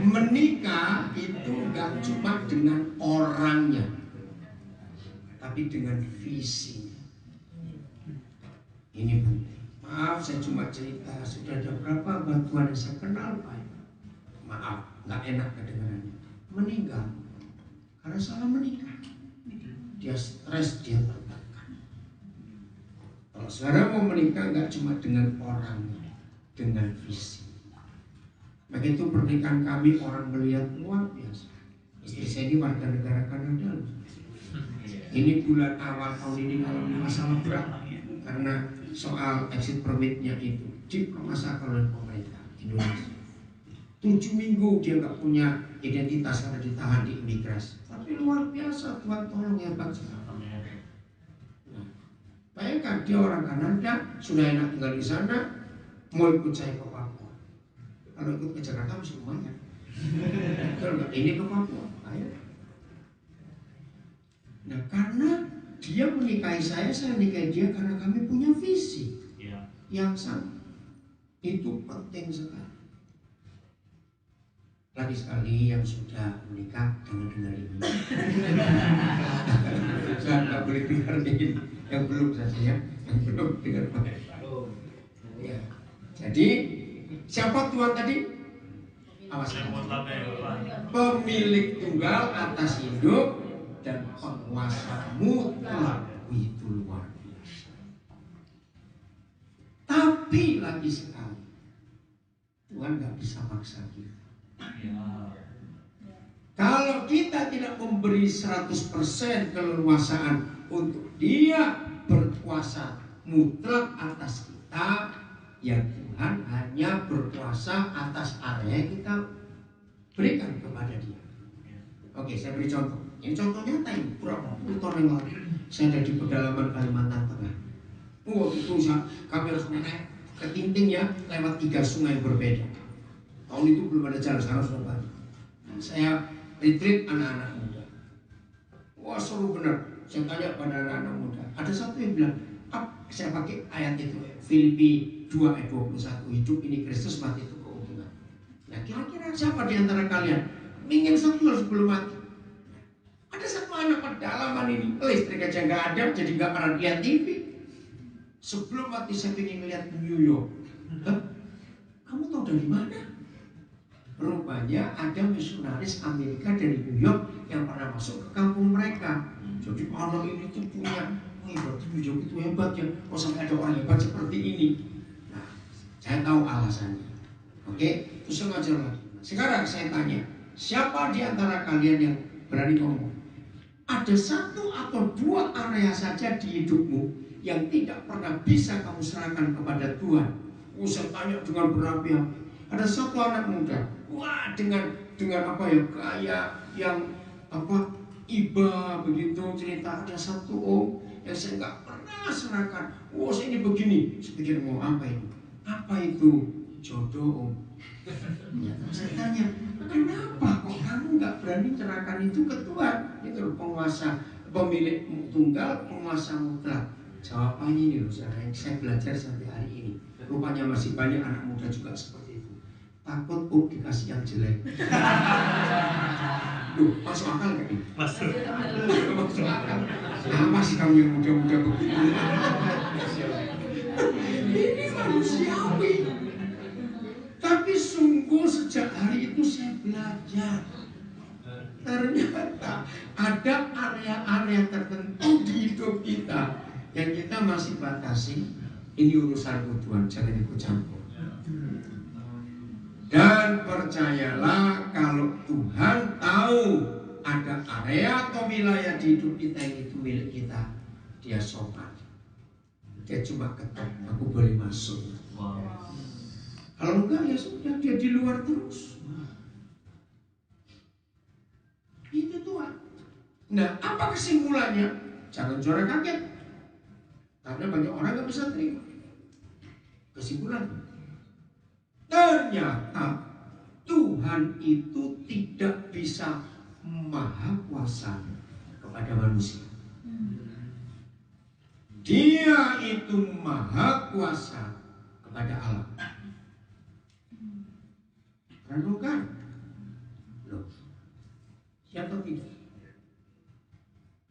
Menikah itu nggak cuma dengan orangnya, tapi dengan visi. Ini penting. Maaf, saya cuma cerita. Sudah ada berapa bantuan yang saya kenal, Pak? Maaf, nggak enak kedengarannya. Meninggal karena salah menikah. Dia stres, dia tertekan. Kalau saudara mau menikah nggak cuma dengan orangnya, dengan visi. Begitu pernikahan kami orang melihat luar biasa. Istri saya ini warga negara Kanada. Ini bulan awal tahun ini kalau masalah berat karena soal exit permitnya itu dipermasalahkan oleh pemerintah Indonesia. 7 minggu dia nggak punya identitas karena ditahan di imigrasi. Tapi luar biasa, Tuhan tolong, hebat sekali. Nah, bayangkan dia orang Kanada, sudah enak tinggal di sana, mau ikut saya ke Papua. Kalau ikut ke Jakarta masih lumayan. Kalau nggak ini ke Papua, ayo. Nah, karena dia menikahi saya menikahi dia karena kami punya visi yang sama. Itu penting sekali. Lagi sekali yang sudah menikah jangan dengar ini. Saya nggak boleh dengar ini. Yang belum saja ya, yang belum dengar pakai. Ya. Jadi siapa Tuhan tadi? Awas. Pemilik tunggal atas hidup dan penguasa mutlak. Itu luar biasa. Tapi lagi sekali Tuhan nggak bisa maksa kita. Kalau kita tidak memberi 100% keleluasaan untuk dia berkuasa mutlak atas kita, ya Tuhan hanya berkuasa atas area yang kita berikan kepada dia. Oke, saya beri contoh. Ini contoh nyata ini, berapa puluh tahun yang lalu saya ada di pedalaman Kalimantan Tengah. Itu kami harus naik ke Tinting ya, lewat 3 sungai berbeda. Tahun itu belum ada jalan, sekarang sudah banyak. Saya retreat anak-anak muda. Wah, seru benar. Saya tanya pada anak-anak muda. Ada satu yang bilang, saya pakai ayat itu, Filipi 2 ayat 21, hidup ini Kristus, mati itu keuntungan. Nah, kira-kira siapa di antara kalian ingin satu hal sebelum mati? Ada satu anak pedalaman ini, listrik aja nggak ada, jadi nggak pernah lihat TV. Sebelum mati saya ingin lihat New York. Kamu tahu dari mana? Rupanya ada misionaris Amerika dari New York yang pernah masuk ke kampung mereka. Jadi anak ini tuh punya, berarti New York itu hebat ya. Kok sampai ada orang hebat seperti ini? Nah, saya tahu alasannya. Oke, terus saya ngajar lagi. Sekarang saya tanya, siapa di antara kalian yang berani ngomong? Ada 1 atau 2 area saja di hidupmu yang tidak pernah bisa kamu serahkan kepada Tuhan. Saya tanya dengan berapi-api. Ada 1 anak muda, wah dengan apa ya, kayak yang apa iba begitu cerita. Ada 1 om yang saya nggak pernah serahkan. Saya ini begini. Saya pikir mau apa itu? Apa itu? Jodoh om. Ya, saya tanya, kenapa kok kamu nggak berani serahkan itu ke Tuhan? Itu penguasa, pemilik tunggal, penguasa mutlak. Jawabannya ini loh, saya belajar sampai hari ini. Rupanya masih banyak anak muda juga seperti itu. Takut dikasih yang jelek. Duh, masuk akal gak ini? Masuk akal. Apa sih kamu yang muda-muda begitu? Ini manusiawi. Tapi sungguh sejak hari itu saya belajar. Ternyata ada area-area tertentu di hidup kita yang kita masih batasi. Ini urusan Tuhan, jangan ikut campur. Dan percayalah, kalau Tuhan tahu ada area atau wilayah di hidup kita yang itu milik kita, dia sopan. Dia cuma ketok, aku boleh masuk. Kalau enggak ya sudah, dia di luar terus. Itu Tuhan. Nah, apa kesimpulannya? Jangan saudara kaget, karena banyak orang nggak bisa terima. Kesimpulan, ternyata Tuhan itu tidak bisa maha kuasa kepada manusia. Dia itu maha kuasa kepada Allah. Renungkan. Loh, iya atau tidak?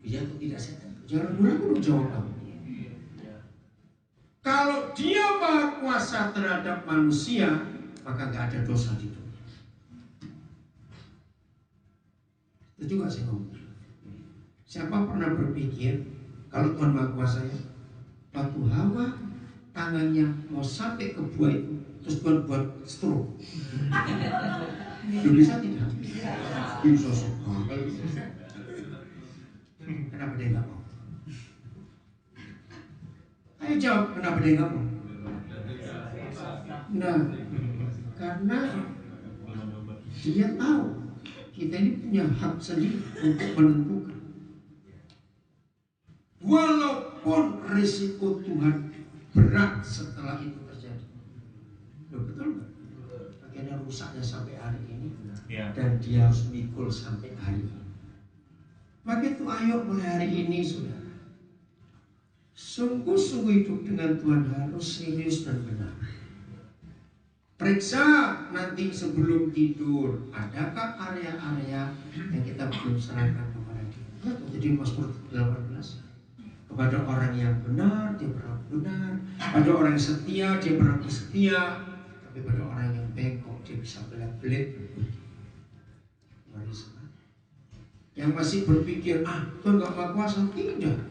Iya atau tidak setan? Jangan ragu jawab kamu. Kalau dia maha kuasa terhadap manusia, maka gak ada dosa di dunia. Itu juga saya ngomong. Siapa pernah berpikir kalau Tuhan maha kuasa ya, waktu Hawa tangannya mau sampai ke buah itu, terus Tuhan buat stroke. Lu bisa tidak? Bisa sekali. Kenapa dia nggak mau? Ayo jawab, kenapa dia nggak mau? Nah, karena dia tahu kita ini punya hak sendiri untuk menentukan. Walaupun risiko Tuhan berat setelah itu terjadi. Betul nggak? Akhirnya rusaknya sampai hari ini, dan dia harus mikul sampai hari ini. Maka itu ayo mulai hari ini sudah sungguh-sungguh hidup dengan Tuhan harus serius dan benar. Periksa nanti sebelum tidur, adakah area-area yang kita belum serahkan kepada Dia. Jadi Mazmur 18, kepada orang yang benar dia berlaku benar, pada orang yang setia dia berlaku setia, tapi pada orang yang bengkok dia bisa belat-belit. Yang masih berpikir Tuhan gak maha kuasa, tidak.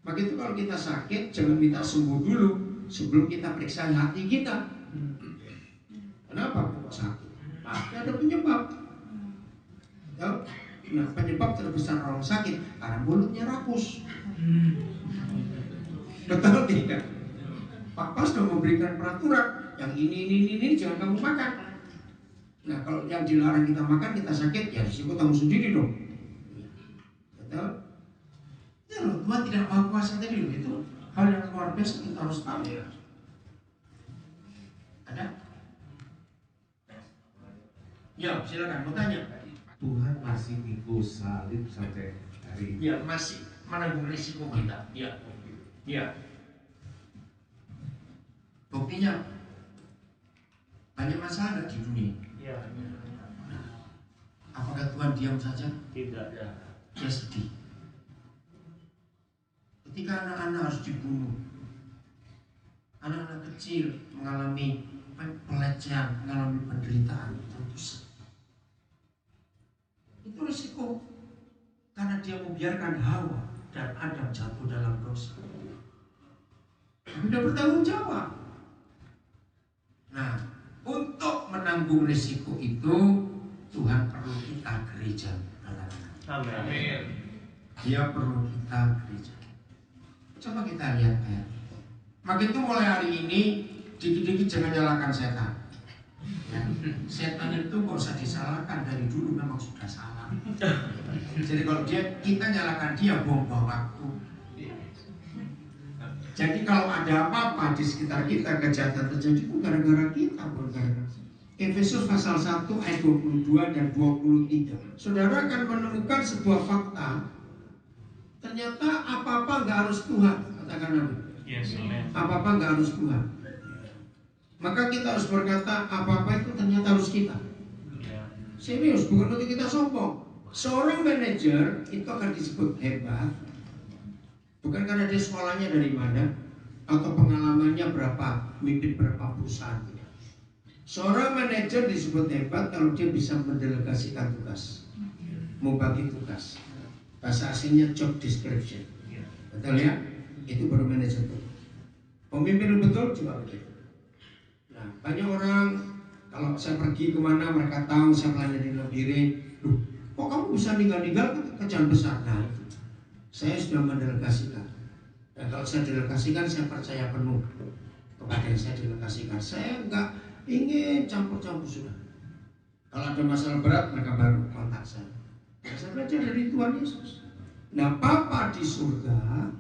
Maka itu kalau kita sakit jangan minta sembuh dulu sebelum kita periksa hati kita. Kenapa kok sakit? Pasti ada penyebab. Nah, penyebab terbesar orang sakit karena mulutnya rakus. Betul tidak? Papa sudah memberikan peraturan yang ini jangan kamu makan. Nah, kalau yang dilarang kita makan, kita sakit, ya risiko tanggung sendiri dong. Betul? Ya loh, Tuhan tidak maha kuasa tadi loh. Itu hal yang luar biasa kita harus tahu ya. Ada? Ya, silakan mau tanya. Tuhan masih pikul salib sampai hari ini. Ya, masih menanggung risiko kita. Ya. Ya. Buktinya banyak masalah di dunia. Ya. Apakah Tuhan diam saja? Tidak. Dia sedih. Ketika anak-anak harus dibunuh, anak-anak kecil mengalami pelecehan, mengalami penderitaan, tentu sedih. Itu risiko karena dia membiarkan Hawa dan Adam jatuh dalam dosa. Tidak bertanggung jawab. Nah, untuk menanggung risiko itu Tuhan perlu kita gereja. Amin. Dia perlu kita gereja. Coba kita lihat ayat. Maka itu mulai hari ini dikit-dikit jangan nyalakan setan. Ya, setan itu gak usah disalahkan, dari dulu memang sudah salah. Jadi kalau kita nyalakan dia buang-buang waktu. Jadi kalau ada apa-apa di sekitar kita, kejahatan terjadi itu gara-gara kita, bukan gara-gara. Efesus pasal 1 ayat 22 dan 23. Saudara akan menemukan sebuah fakta. Ternyata apa-apa nggak harus Tuhan, katakan amin. Yes, Apa-apa nggak harus Tuhan. Maka kita harus berkata apa-apa itu ternyata harus kita. Serius, bukan untuk kita sombong. Seorang manajer itu akan disebut hebat bukan karena dia sekolahnya dari mana atau pengalamannya berapa, mimpin berapa perusahaan. Seorang manajer disebut hebat kalau dia bisa mendelegasikan tugas, membagi tugas. Bahasa aslinya job description. Betul ya? Itu baru manajer betul. Pemimpin betul juga begitu. Nah, banyak orang kalau saya pergi kemana mereka tahu saya melayani diri. Loh, kok kamu bisa ninggal-ninggal kerjaan besar? Nah, itu saya sudah mendelegasikan. Dan kalau saya delegasikan, saya percaya penuh kepada yang saya delegasikan. Saya enggak ingin campur-campur sudah. Kalau ada masalah berat, mereka baru kontak saya. Saya belajar dari Tuhan Yesus. Nah, Bapa di surga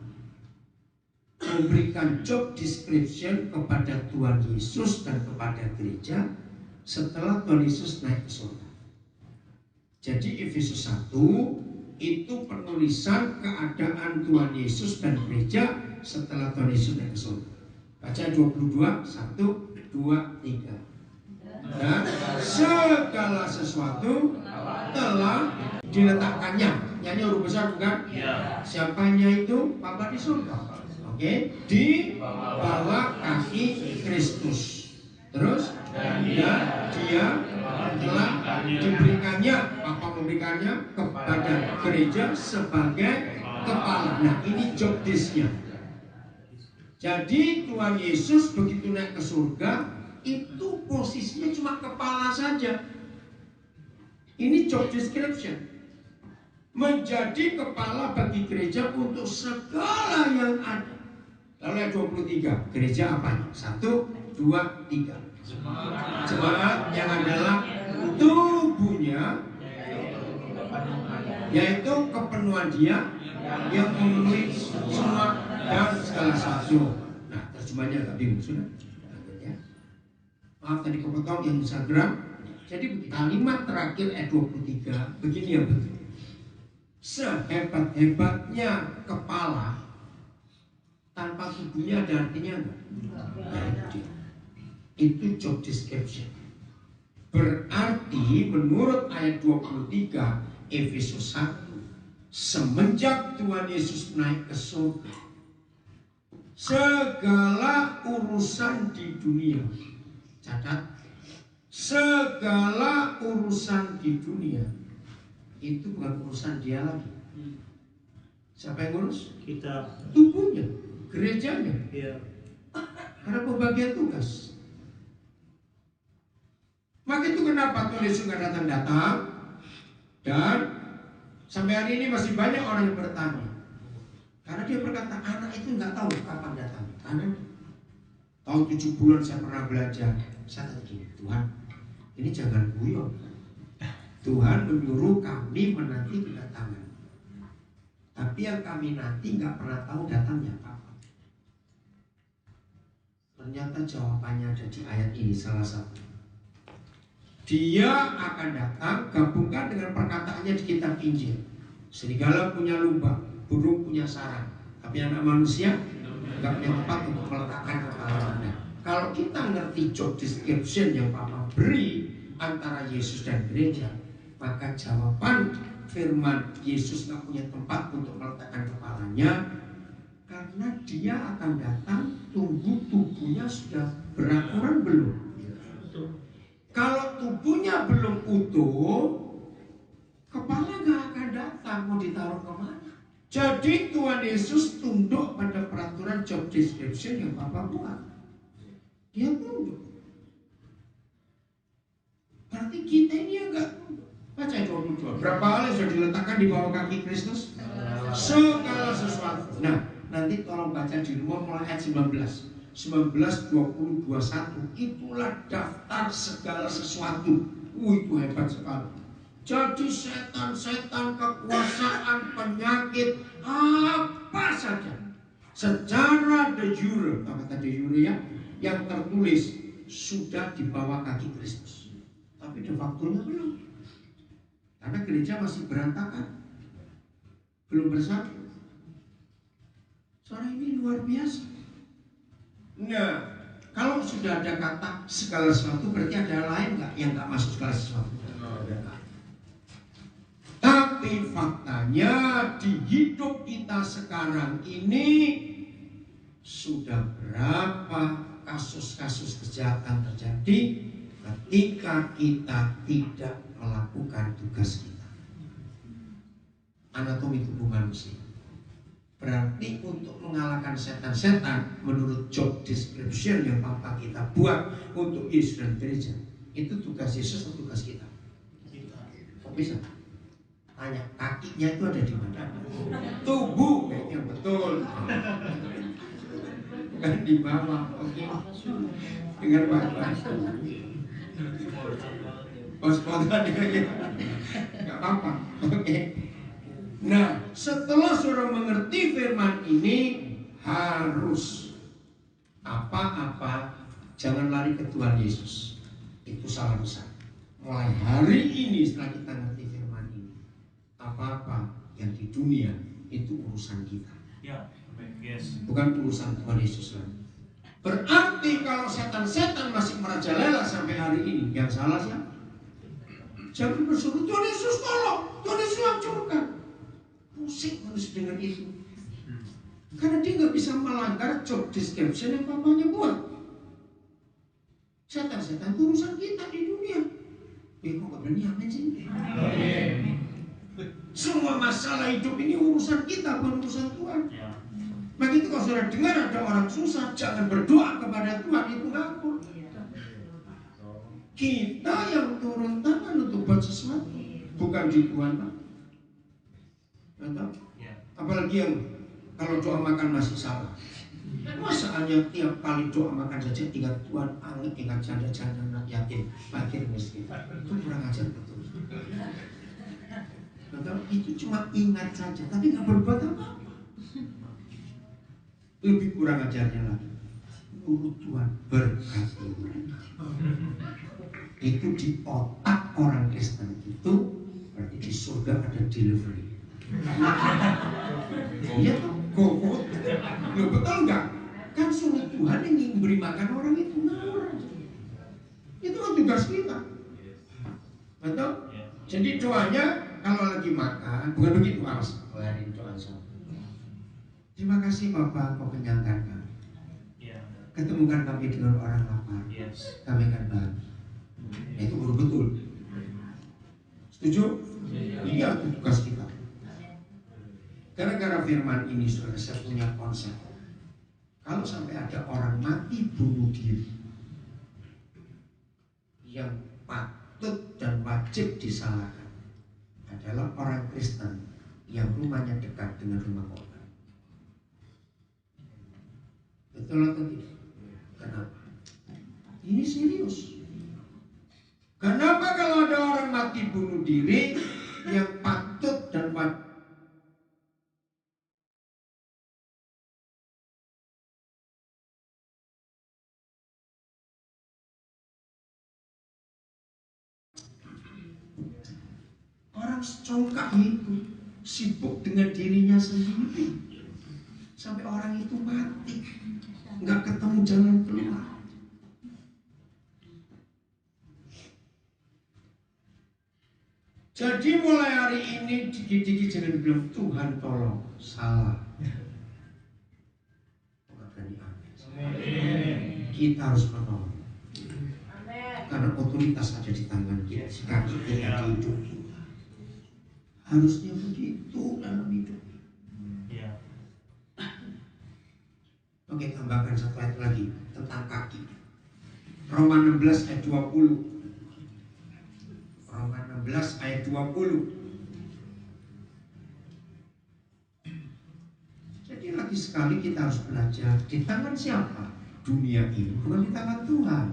memberikan job description kepada Tuhan Yesus dan kepada gereja setelah Tuhan Yesus naik ke surga. Jadi Efesus 1 Itu penulisan keadaan Tuhan Yesus dan gereja setelah Tuhan Yesus naik ke surga. Baca 22, 1, 2, 3. Dan segala sesuatu telah diletakkannya. Nyanyi huruf besar bukan? Ya. Siapanya itu? Bapa di surga. Oke, di bawah kaki Kristus. Terus dan dia telah diberikannya, Bapa memberikannya kepada gereja sebagai kepala. Nah, ini job desk-nya. Jadi Tuhan Yesus begitu naik ke surga, itu posisinya cuma kepala saja. Ini job description. Menjadi kepala bagi gereja untuk segala yang ada. Lalu ayat 23, gereja apanya? 1, 2, 3. Jemaat yang adalah tubuhnya, yaitu kepenuhan dia yang memenuhi semua dan segala sesuatu. Nah, terjemahnya agak bingung sudah. Maaf tadi kepotong yang Instagram. Jadi kalimat terakhir ayat 23 begini ya betul. Sehebat-hebatnya kepala tanpa tubuhnya ada artinya enggak? Itu job description. Berarti menurut ayat 23 Efesus 1, semenjak Tuhan Yesus naik ke surga, segala urusan di dunia, catat, segala urusan di dunia itu bukan urusan dia lagi. Siapa yang ngurus? Kita. Tubuhnya, gerejanya. Iya. Karena pembagian tugas. Maka itu kenapa Tuhan Yesus nggak datang-datang, dan sampai hari ini masih banyak orang yang bertanya. Karena dia berkata anak itu nggak tahu kapan datang. Karena tahun 7 bulan saya pernah belajar. Saya tanya gini, Tuhan, ini jangan guyon. Tuhan menyuruh kami menanti kedatangan. Tapi yang kami nanti nggak pernah tahu datangnya kapan. Ternyata jawabannya ada di ayat ini salah satu. Dia akan datang, gabungkan dengan perkataannya di kitab Injil. Serigala punya lubang, burung punya sarang, tapi anak manusia nggak punya tempat untuk meletakkan kepalanya. Kalau kita ngerti job description yang Papa beri antara Yesus dan gereja, maka jawaban firman Yesus nggak punya tempat untuk meletakkan kepalanya karena dia akan datang, tunggu tubuhnya sudah beraturan belum. Kalau tubuhnya belum utuh, kepala nggak akan datang, mau ditaruh kemana? Jadi Tuhan Yesus tunduk pada peraturan job description yang Bapak buat. Dia tunduk. Berarti kita ini agak tunduk. Baca 22. Berapa hal yang sudah diletakkan di bawah kaki Kristus? Segala sesuatu. Nah, nanti tolong baca di rumah mulai ayat 19. 19, 20, 21. Itulah daftar segala sesuatu. Itu hebat sekali. Jadi setan-setan, kekuasaan, penyakit, apa saja secara de jure, kata de jure ya, yang tertulis sudah di bawah kaki Kristus. Tapi de facto-nya belum. Karena gereja masih berantakan, belum bersatu. Soalnya ini luar biasa. Nah, kalau sudah ada kata segala sesuatu, berarti ada lain nggak yang nggak masuk segala sesuatu? Tapi faktanya di hidup kita sekarang ini sudah berapa kasus-kasus kejahatan terjadi ketika kita tidak melakukan tugas kita. Anatomi tubuh manusia. Berarti untuk mengalahkan setan-setan menurut job description yang Papa kita buat untuk Yesus dan gereja, itu tugas Yesus atau tugas kita? Kok bisa? Tanya, kakinya itu ada di mana? Tubuh, yang betul. Bukan di bawah, oke? Dengar Bapak. Spontan ya, nggak apa-apa, oke? Nah, setelah saudara mengerti firman ini, harus apa-apa jangan lari ke Tuhan Yesus. Itu salah besar. Mulai hari ini setelah kita ngerti firman ini, apa-apa yang di dunia itu urusan kita. Ya. Yes. Bukan urusan Tuhan Yesus lagi. Berarti kalau setan-setan masih merajalela sampai hari ini, yang salah siapa? Jangan bersuruh Tuhan Yesus tolong, Tuhan Yesus hancurkan. Pusing harus dengan itu. Karena dia nggak bisa melanggar job description yang papanya buat. Setan-setan itu urusan kita di dunia. Kok nggak berani amin sih? Semua masalah hidup ini urusan kita, bukan urusan Tuhan. Maka itu kalau saudara dengar ada orang susah, jangan berdoa kepada Tuhan, itu ngapur. Kita yang turun tangan untuk buat sesuatu, bukan di Tuhan. Apalagi yang kalau doa makan masih salah. Masa hanya tiap kali doa makan saja tinggal Tuhan anget, tinggal janda-janda anak yatim, fakir miskin. Itu kurang ajar betul. Itu cuma ingat saja, tapi nggak berbuat apa-apa. Lebih kurang ajarnya lagi. Urut Tuhan berkati mereka. Itu di otak orang Kristen itu berarti di surga ada delivery. Iya tuh, go. Lo betul nggak? Kan suruh Tuhan yang memberi makan orang itu ngawur. Itu kan tugas kita. Betul? Jadi doanya kalau lagi makan bukan begitu, awas kelarin doa sama. Terima kasih Bapak, kau kenyangkan kami. Ketemukan kami dengan orang lapar. Kami akan bahagia. Itu betul. Setuju? Iya, itu tugas kita. Gara-gara firman ini saudara, saya punya konsep. Kalau sampai ada orang mati bunuh diri yang patut dan wajib disalahkan adalah orang Kristen yang rumahnya dekat dengan rumah korban. Betul atau tidak? Kenapa? Ini serius. Kenapa kalau ada orang mati bunuh diri yang patut dan wajib orang congkak itu sibuk dengan dirinya sendiri sampai orang itu mati, nggak ketemu jalan keluar. Jadi mulai hari ini dikit-dikit jangan bilang Tuhan tolong, salah. Nggak berani amin. Kita harus menolong. Karena otoritas ada di tangan kita. Kaki kita hidup. Harusnya begitu dalam hidup. Oke, tambahkan satu ayat lagi tentang kaki. Roma 16 ayat 20. Roma 16 ayat 20. Jadi lagi sekali kita harus belajar di tangan siapa? Dunia ini, bukan di tangan Tuhan.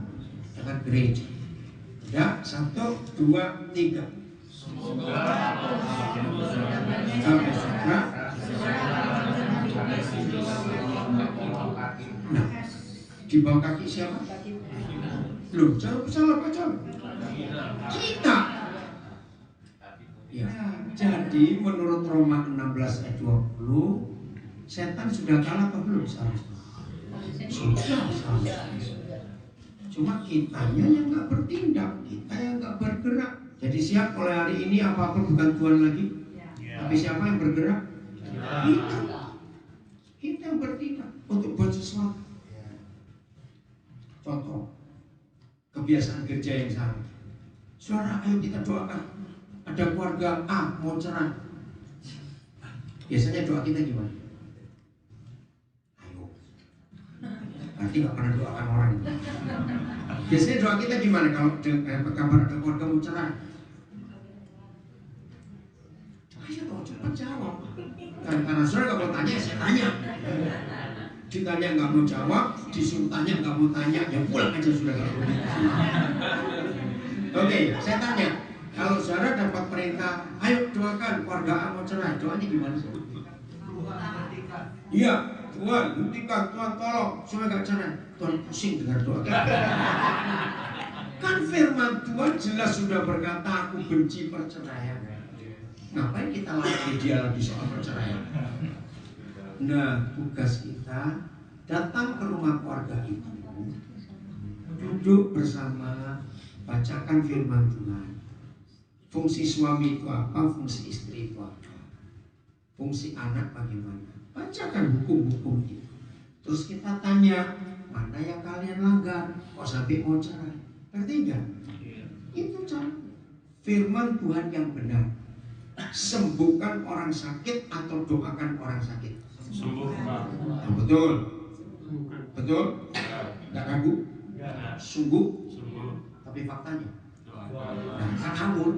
Tangan gereja. Ya, 1, 2, 3. Sampai surga. Nah, di bawah kaki siapa? Loh, jangan salah baca. Kita. Ya, jadi menurut Roma 16 ayat 20, setan sudah kalah atau belum seharusnya? Sudah. Cuma kitanya yang nggak bertindak, kita yang nggak bergerak. Jadi siap oleh hari ini apa-apa bukan Tuhan lagi. Tapi siapa yang bergerak? Kita yang bertindak untuk buat sesuatu. Contoh, kebiasaan kerja yang sama. Saudara, ayo kita doakan. Ada keluarga A mau cerai. Biasanya doa kita gimana? Ayo. Berarti nggak pernah doakan orang itu. Biasanya doa kita gimana kalau kabar ada keluarga mau cerai? Ayo dong, cepat jawab. Karena saudara nggak mau tanya, saya tanya. Ditanya nggak mau jawab, disuruh tanya nggak mau tanya, ya pulang aja sudah nggak mau. Oke, saya tanya. Kalau saudara dapat perintah, ayo doakan keluarga A mau cerai, doanya gimana sih? Iya, Tuhan, hentikan, Tuhan tolong, supaya gak cerai. Tuhan pusing dengar doa. Kan firman Tuhan jelas sudah berkata, aku benci perceraian. Ngapain kita latih dia lagi soal perceraian? Nah, tugas kita datang ke rumah keluarga itu, duduk bersama, bacakan firman Tuhan. Fungsi suami itu apa, fungsi istri itu apa, fungsi anak bagaimana. Bacakan hukum-hukum itu. Terus kita tanya, mana yang kalian langgar kok sampai mau cerai? Ngerti enggak? Itu cara firman Tuhan yang benar. Sembuhkan orang sakit atau doakan orang sakit? Sembuhkan. Betul. Betul? Enggak ragu? Sungguh? Tapi faktanya? Nah, ngawur.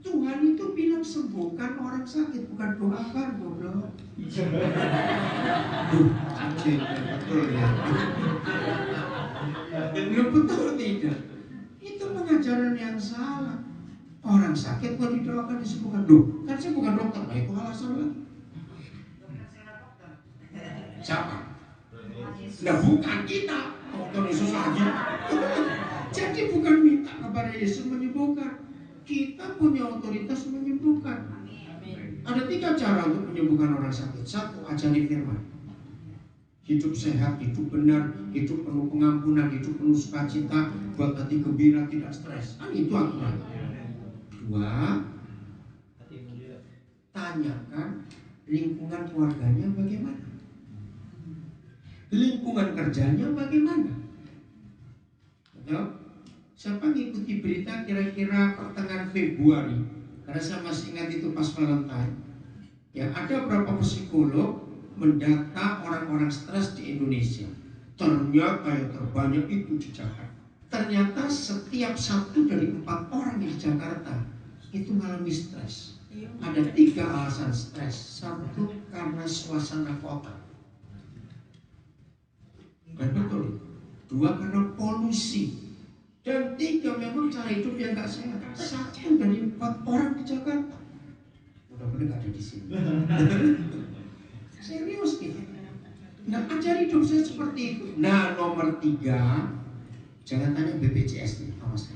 Tuhan itu bilang sembuhkan orang sakit, bukan doakan, goblok. Betul ya. Betul tidak? Itu pengajaran yang salah. Orang sakit kok didoakan disembuhkan. Loh, kan saya bukan dokter. Nah, itu alasan lagi. Siapa? Nah, bukan kita. Dokter Yesus lagi. Jadi bukan minta kepada Yesus menyembuhkan. Kita punya otoritas menyembuhkan. Ada 3 cara untuk menyembuhkan orang sakit. 1, ajari firman. Hidup sehat, hidup benar, hidup penuh pengampunan, hidup penuh sukacita, buat hati gembira, tidak stres. Kan itu aturan. 2, tanyakan lingkungan keluarganya bagaimana, lingkungan kerjanya bagaimana. Betul? Siapa ngikuti berita kira-kira pertengahan Februari? Karena saya masih ingat itu pas Valentine. Ya, ada berapa psikolog mendata orang-orang stres di Indonesia. Ternyata yang terbanyak itu di Jakarta. Ternyata setiap 1 dari 4 orang di Jakarta itu mengalami stres. Ada 3 alasan stres. 1 karena suasana kota. Dan betul. 2 karena polusi. Dan 3 memang cara hidup yang gak sehat. 1 dari 4 orang di Jakarta. Mudah-mudahan gak ada di sini. Serius gitu. Nah, ajari hidup saya seperti itu. Nah, nomor 3, jangan tanya BPJS nih, awas.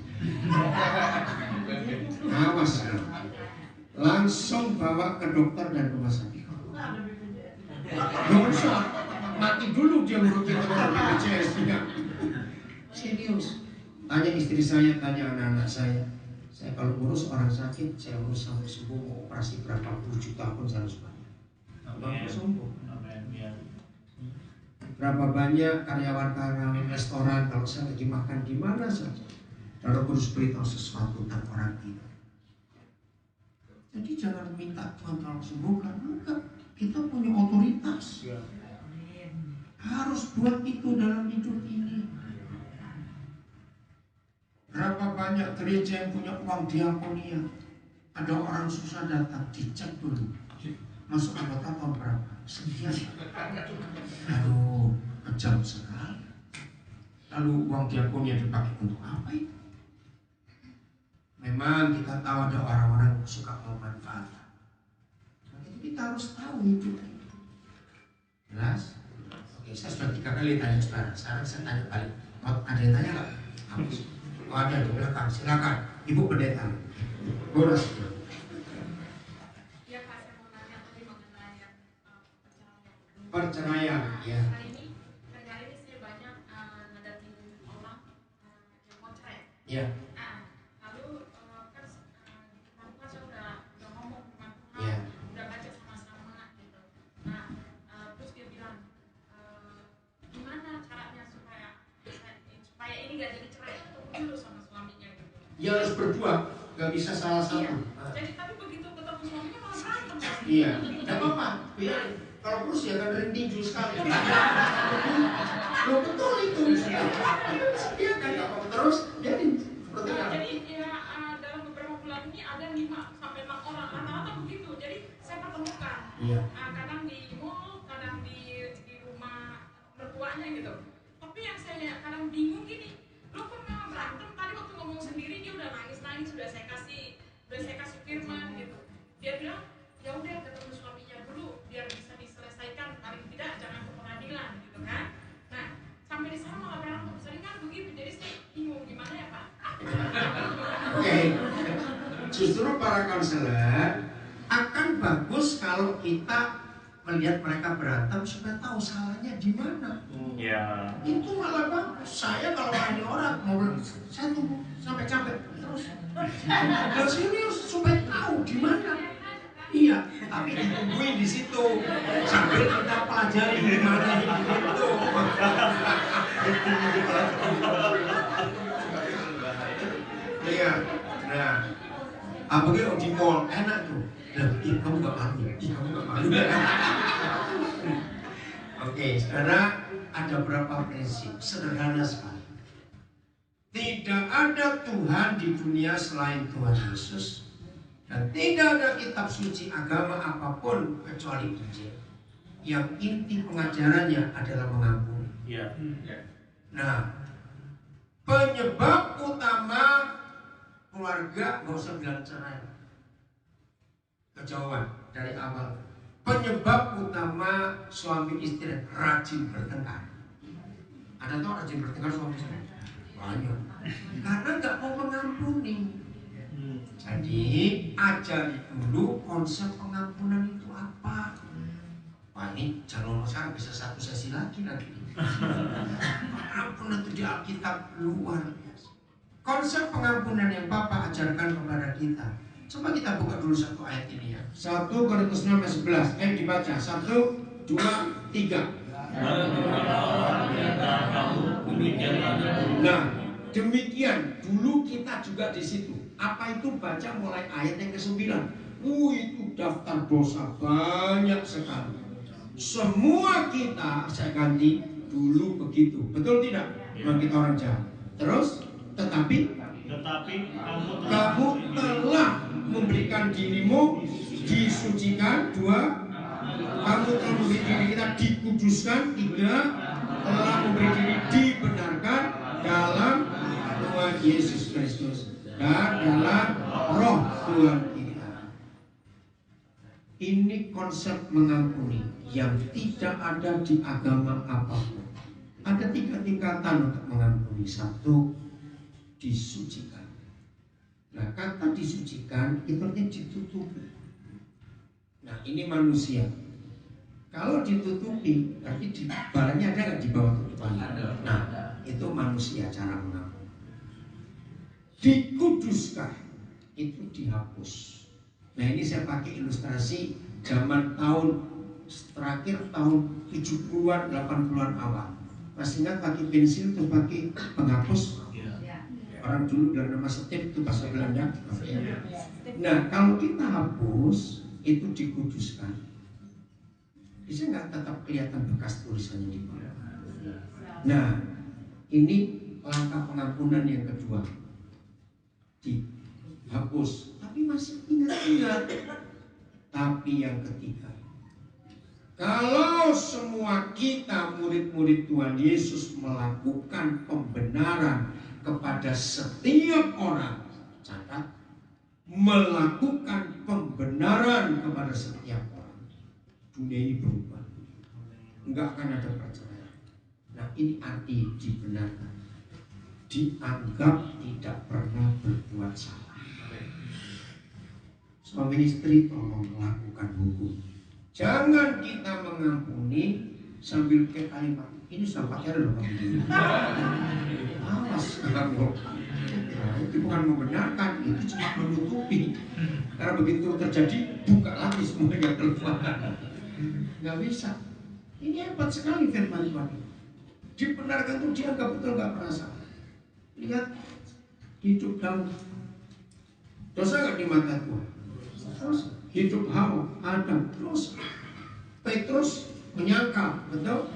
Awas. Langsung bawa ke dokter dan rumah sakit. Gak usah, mati dulu dia ngurutin BPJS. Serius. Tanya istri saya, tanya anak-anak saya. Saya kalau ngurus orang sakit, saya urus sampai sembuh, mau operasi berapa puluh juta pun saya harus bayar. Bapak sembuh. Berapa banyak karyawan-karyawan restoran kalau saya lagi makan di mana saja, lalu harus beritahu sesuatu tentang orang itu. Jadi jangan minta Tuhan tolong sembuhkan, enggak. Kita punya otoritas. Harus buat itu dalam hidup ini. Berapa banyak gereja yang punya uang diakonia? Ada orang susah datang, dicek dulu. Masuk anggota tahun berapa? Sekian. Aduh, kejam sekali. Lalu uang diakonia dipakai untuk apa itu? Memang kita tahu ada orang-orang yang suka memanfaatkan. Jadi kita harus tahu itu. Jelas? Oke, saya sudah 3 kali tanya saudara. Sekarang saya tanya balik. Ada yang tanya nggak? Habis. Oh, ada di belakang, silakan Ibu Pendeta. Boleh. Ya Pak, saya mau tanya tadi mengenai perceraian. Perceraian, ya. Hari ini saya banyak ngadapin orang yang mau cerai. Ya. Lalu kan saya udah ngomong sama Tuhan, Ya. udah baca sama-sama gitu. Terus dia bilang gimana caranya supaya ini gak jadi cerai dulu sama suaminya gitu. Ya harus berdua, nggak bisa salah satu. Iya. Jadi tapi begitu ketemu suaminya malah berantem. Iya, nggak apa-apa. Biar kalau terus ya kan dari tinju sekali. Lo betul itu. Iya kan nggak apa-apa terus. Jadi seperti apa? Jadi ya dalam beberapa bulan ini ada 5 sampai 6 orang rata-rata begitu. Jadi saya pertemukan. Iya. Kadang di mall, kadang di rumah mertuanya gitu. Tapi yang saya kadang bingung gini. Lo pernah berantem tadi waktu ngomong sendiri dia udah nangis-nangis, udah saya kasih firman gitu. Dia bilang, ya udah ketemu suaminya dulu biar bisa diselesaikan, paling tidak jangan ke pengadilan gitu kan. Nah, sampai di sana malah berantem, sering kan begitu. Jadi saya bingung gimana ya Pak? Oke. Justru para konselor, akan bagus kalau kita melihat mereka berantem supaya tahu salahnya di mana. Ya. Itu malah bagus. Saya kalau ada orang mau, saya tunggu sampai capek terus. Dan serius supaya tahu di mana. Iya, tapi ditungguin di situ sambil kita pelajari di mana itu. Iya, nah, apa gitu di mall enak tuh. Nah, kamu gak malu, kamu gak malu. Oke, sekarang ada berapa prinsip sederhana sekali. Tidak ada Tuhan di dunia selain Tuhan Yesus. Dan tidak ada kitab suci agama apapun kecuali Injil. Yang inti pengajarannya adalah mengampuni. Ya. Nah, penyebab utama keluarga, nggak usah bilang cerai, kejauhan dari awal. Penyebab utama suami istri rajin bertengkar. Ada tau rajin bertengkar suami istri? Banyak. Karena nggak mau mengampuni. Jadi ajari dulu konsep pengampunan itu apa. Wah, ini jangan sekarang bisa satu sesi lagi nanti. Pengampunan itu di Alkitab luar biasa. Konsep pengampunan yang Bapak ajarkan kepada kita. Coba kita buka dulu satu ayat ini ya. 1 Korintus 6:11. Ayo dibaca. 1, 2, 3. Nah, demikian dulu kita juga di situ. Apa itu? Baca mulai ayat yang ke-9. Itu daftar dosa banyak sekali. Semua kita, saya ganti, dulu begitu. Betul tidak? Memang kita orang jahat. Terus, tetapi kamu telah memberikan dirimu disucikan. 2, kamu telah memberi diri kita dikuduskan. 3, telah memberi diri dibenarkan dalam Tuhan Yesus Kristus dan dalam roh Tuhan kita. Ini konsep mengampuni yang tidak ada di agama apapun. Ada 3 tingkatan untuk mengampuni. 1, disucikan. Nah, kata disucikan itu artinya ditutupi. Nah, ini manusia. Kalau ditutupi, berarti barangnya ada nggak di bawah tutupan? Nah, itu manusia cara mengampuni. Dikuduskan itu dihapus. Nah, ini saya pakai ilustrasi zaman tahun terakhir tahun 70-an 80-an awal. Masih ingat pakai pensil terus pakai penghapus? Orang dulu bilang nama setip itu bahasa Belanda. Nah, kalau kita hapus itu dikuduskan. Bisa nggak tetap kelihatan bekas tulisannya di bawah? Nah, ini langkah pengampunan yang kedua. Dihapus, tapi masih ingat-ingat. Tapi yang ketiga, kalau semua kita murid-murid Tuhan Yesus melakukan pembenaran kepada setiap orang, catat, melakukan pembenaran kepada setiap orang, dunia ini berubah. Enggak akan ada perceraian. Nah, ini arti dibenarkan. Dianggap tidak pernah berbuat salah. Suami istri tolong lakukan hukum. Jangan kita mengampuni sambil ke kalimat ini sudah pacaran loh kamu. Awas kamu. Nah, itu bukan membenarkan, itu cuma menutupi. Karena begitu terjadi buka lagi semuanya keluar. Nggak bisa. Ini hebat sekali firman Tuhan. Dibenarkan itu dianggap betul nggak pernah salah. Lihat hidup Daud, dosa nggak di mata Tuhan? Terus hidup Hawa, Adam, terus Petrus menyangkal, betul?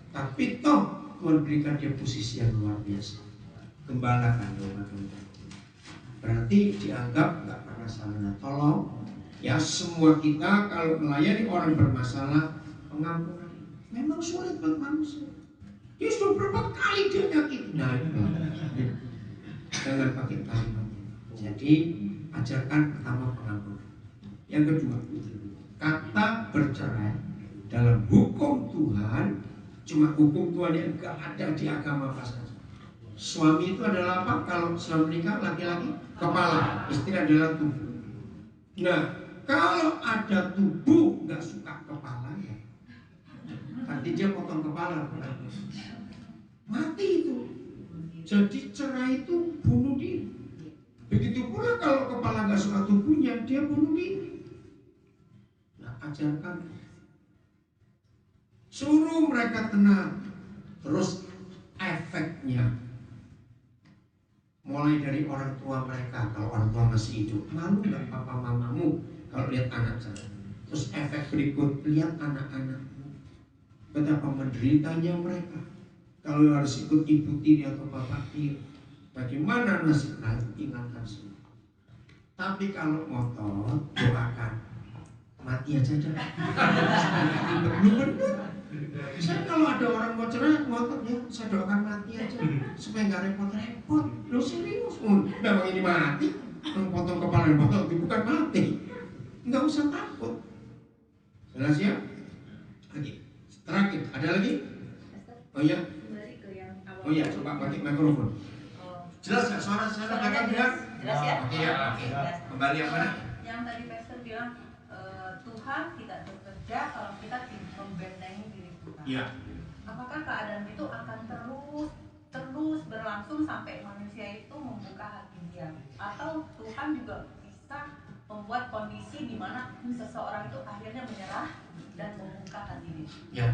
Tapi toh Tuhan berikan dia posisi yang luar biasa. Gembala kan domba-domba. Berarti dianggap nggak pernah salah. Nah, tolong ya semua kita kalau melayani orang bermasalah, pengampunan memang sulit buat manusia. Dia sudah berapa kali dia nyakit. Nah, jangan pakai kalimat. Jadi ajarkan pertama pengampunan. Yang kedua, kata bercerai dalam hukum Tuhan, cuma hukum Tuhan yang gak ada di agama apa saja. Suami itu adalah apa? Kalau suami menikah laki-laki kepala, istri adalah tubuh. Nah, kalau ada tubuh nggak suka kepalanya, nanti dia potong kepala, mati itu. Jadi cerai itu bunuh diri. Begitu pula kalau kepala nggak suka tubuhnya, dia bunuh diri. Nah, ajarkan, suruh mereka tenang. Terus efeknya mulai dari orang tua mereka. Kalau orang tua masih hidup, malu nggak papa mamamu kalau lihat anak saya? Terus efek berikut, lihat anak-anakmu, betapa menderitanya mereka kalau harus ikut ibu tiri atau bapak tiri. Bagaimana nasibnya? Ingatkan semua. Tapi kalau motor, doakan mati aja dah. Bener. Saya kalau ada orang mau cerai, ngotot ya, saya doakan mati aja supaya nggak repot-repot. Lo serius? Memang ini mati? Potong kepala, potong itu bukan mati. Nggak usah takut. Jelas ya? Lagi. Terakhir, ada lagi? Oh ya? Oh ya, coba pakai mikrofon. Jelas nggak suara saya akan bilang? Jelas ya? Oke ya. Kembali yang mana? Yang tadi Pastor bilang Tuhan tidak bekerja kalau kita tidak membentengi diri kita. Iya. Apakah keadaan itu akan terus berlangsung sampai manusia itu membuka hati dia? Atau Tuhan juga bisa membuat kondisi di mana seseorang itu akhirnya menyerah dan membuka hati dia? Ya.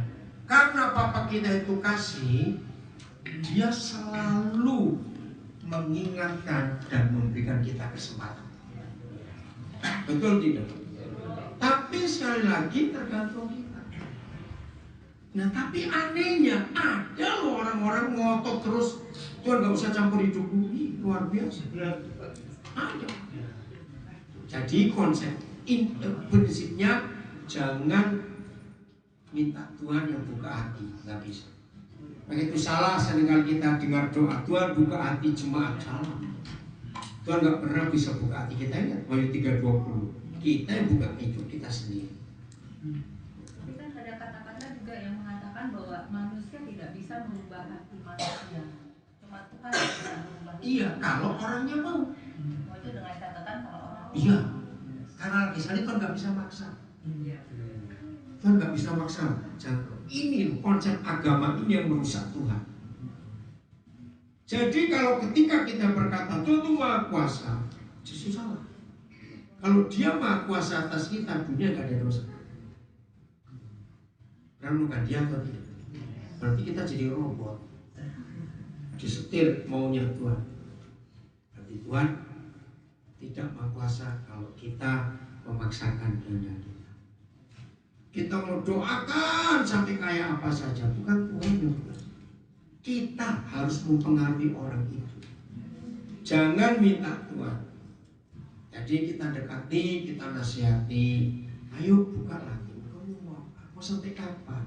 Karena Papa kita itu kasih, dia selalu mengingatkan dan memberikan kita kesempatan. Betul tidak? Tapi sekali lagi tergantung kita. Nah, tapi anehnya ada loh orang-orang ngotot terus, Tuhan gak usah campur hidupku. Luar biasa. Ada. Jadi prinsipnya jangan minta Tuhan yang buka hati, nggak bisa. Begitu salah seringkali kita dengar doa Tuhan buka hati jemaat, salah. Tuhan nggak pernah bisa buka hati kita. Ingat Wahyu 3:20. Kita yang buka hidup kita sendiri. Tapi kan ada kata-kata juga yang mengatakan bahwa manusia tidak bisa merubah hati manusia. Cuma Tuhan yang bisa merubah hati. Iya, kalau orangnya mau. Itu dengan catatan kalau orang. Iya, karena misalnya Tuhan nggak bisa maksa. Tuhan nggak bisa maksa. Ini konsep agama ini yang merusak Tuhan. Jadi kalau ketika kita berkata Tuhan itu Maha Kuasa, justru salah. Kalau Dia Maha Kuasa atas kita, dunia nggak ada dosa. Renungkan Dia atau tidak? Berarti kita jadi robot, disetir maunya Tuhan. Berarti Tuhan tidak Maha Kuasa kalau kita memaksakan kehendak kita. Kita mau doakan sampai kayak apa saja, bukan Tuhan yang bukan. Kita harus mempengaruhi orang itu. Jangan minta Tuhan. Jadi kita dekati, kita nasihati. Ayo buka lagi. Kamu mau sampai kapan?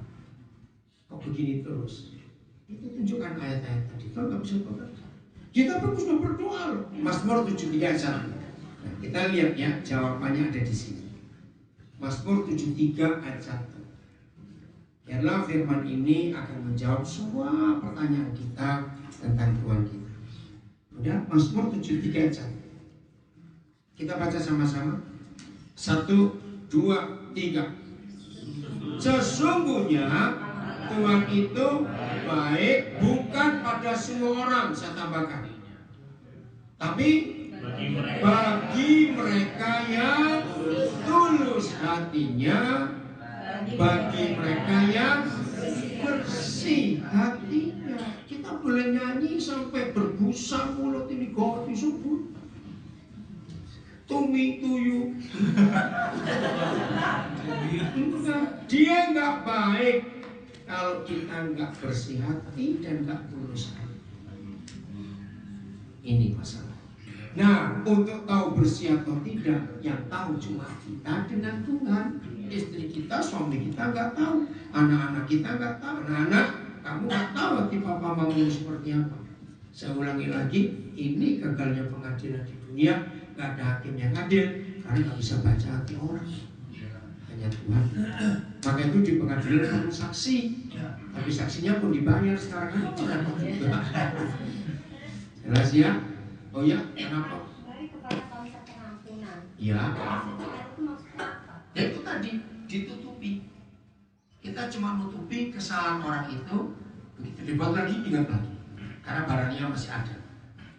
Kok begini terus? Itu tunjukkan ayat-ayat tadi. Tuhan nggak bisa bekerja. Kita pun sudah berdoa loh. Mazmur 73 ayat 1. Nah, kita lihat ya, jawabannya ada di sini. Mazmur 73 ayat 1. Biarlah firman ini akan menjawab semua pertanyaan kita tentang Tuhan kita. Udah, Mazmur 73 ayat 1. Kita baca sama-sama. 1, 2, 3. Sesungguhnya Tuhan itu baik bukan pada semua orang, saya tambahkan. Tapi bagi mereka yang tulus hatinya, bagi mereka yang bersih hatinya. Kita boleh nyanyi sampai berbusa mulut ini, God is so good to me, to you. Dia nggak baik kalau kita nggak bersih hati dan nggak tulus hati. Ini masalah. Nah, untuk tahu bersih atau tidak, yang tahu cuma kita dengan Tuhan. Istri kita, suami kita nggak tahu, anak-anak kita nggak tahu. Anak-anak, kamu nggak tahu hati papa mamamu seperti apa. Saya ulangi lagi, ini gagalnya pengadilan di dunia. Nggak ada hakim yang adil karena nggak bisa baca hati orang, hanya Tuhan. Maka itu di pengadilan perlu saksi, tapi saksinya pun dibayar sekarang kan juga. Jelas ya? Oh ya, kenapa? Dari kepada konsep pengampunan. Ya. kita cuma nutupi kesalahan orang itu, begitu dibuat lagi, ingat lagi. Karena barangnya masih ada.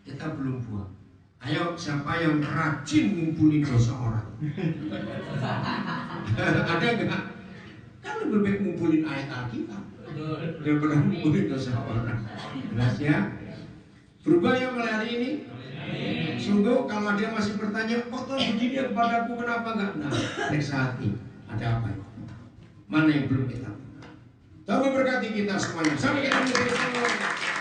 Kita belum buang. Ayo, siapa yang rajin ngumpulin dosa orang? Ada enggak? Kan lebih baik ngumpulin ayat Alkitab daripada ngumpulin dosa orang. Jelas ya? Berubah ya mulai hari ini? Sungguh kalau dia masih bertanya, kok tuh begini ya kepadaku, kenapa enggak? Nah, periksa hati. Ada apa ya? Mana yang belum kita buka? Tuhan memberkati kita semuanya. Sampai ketemu besok.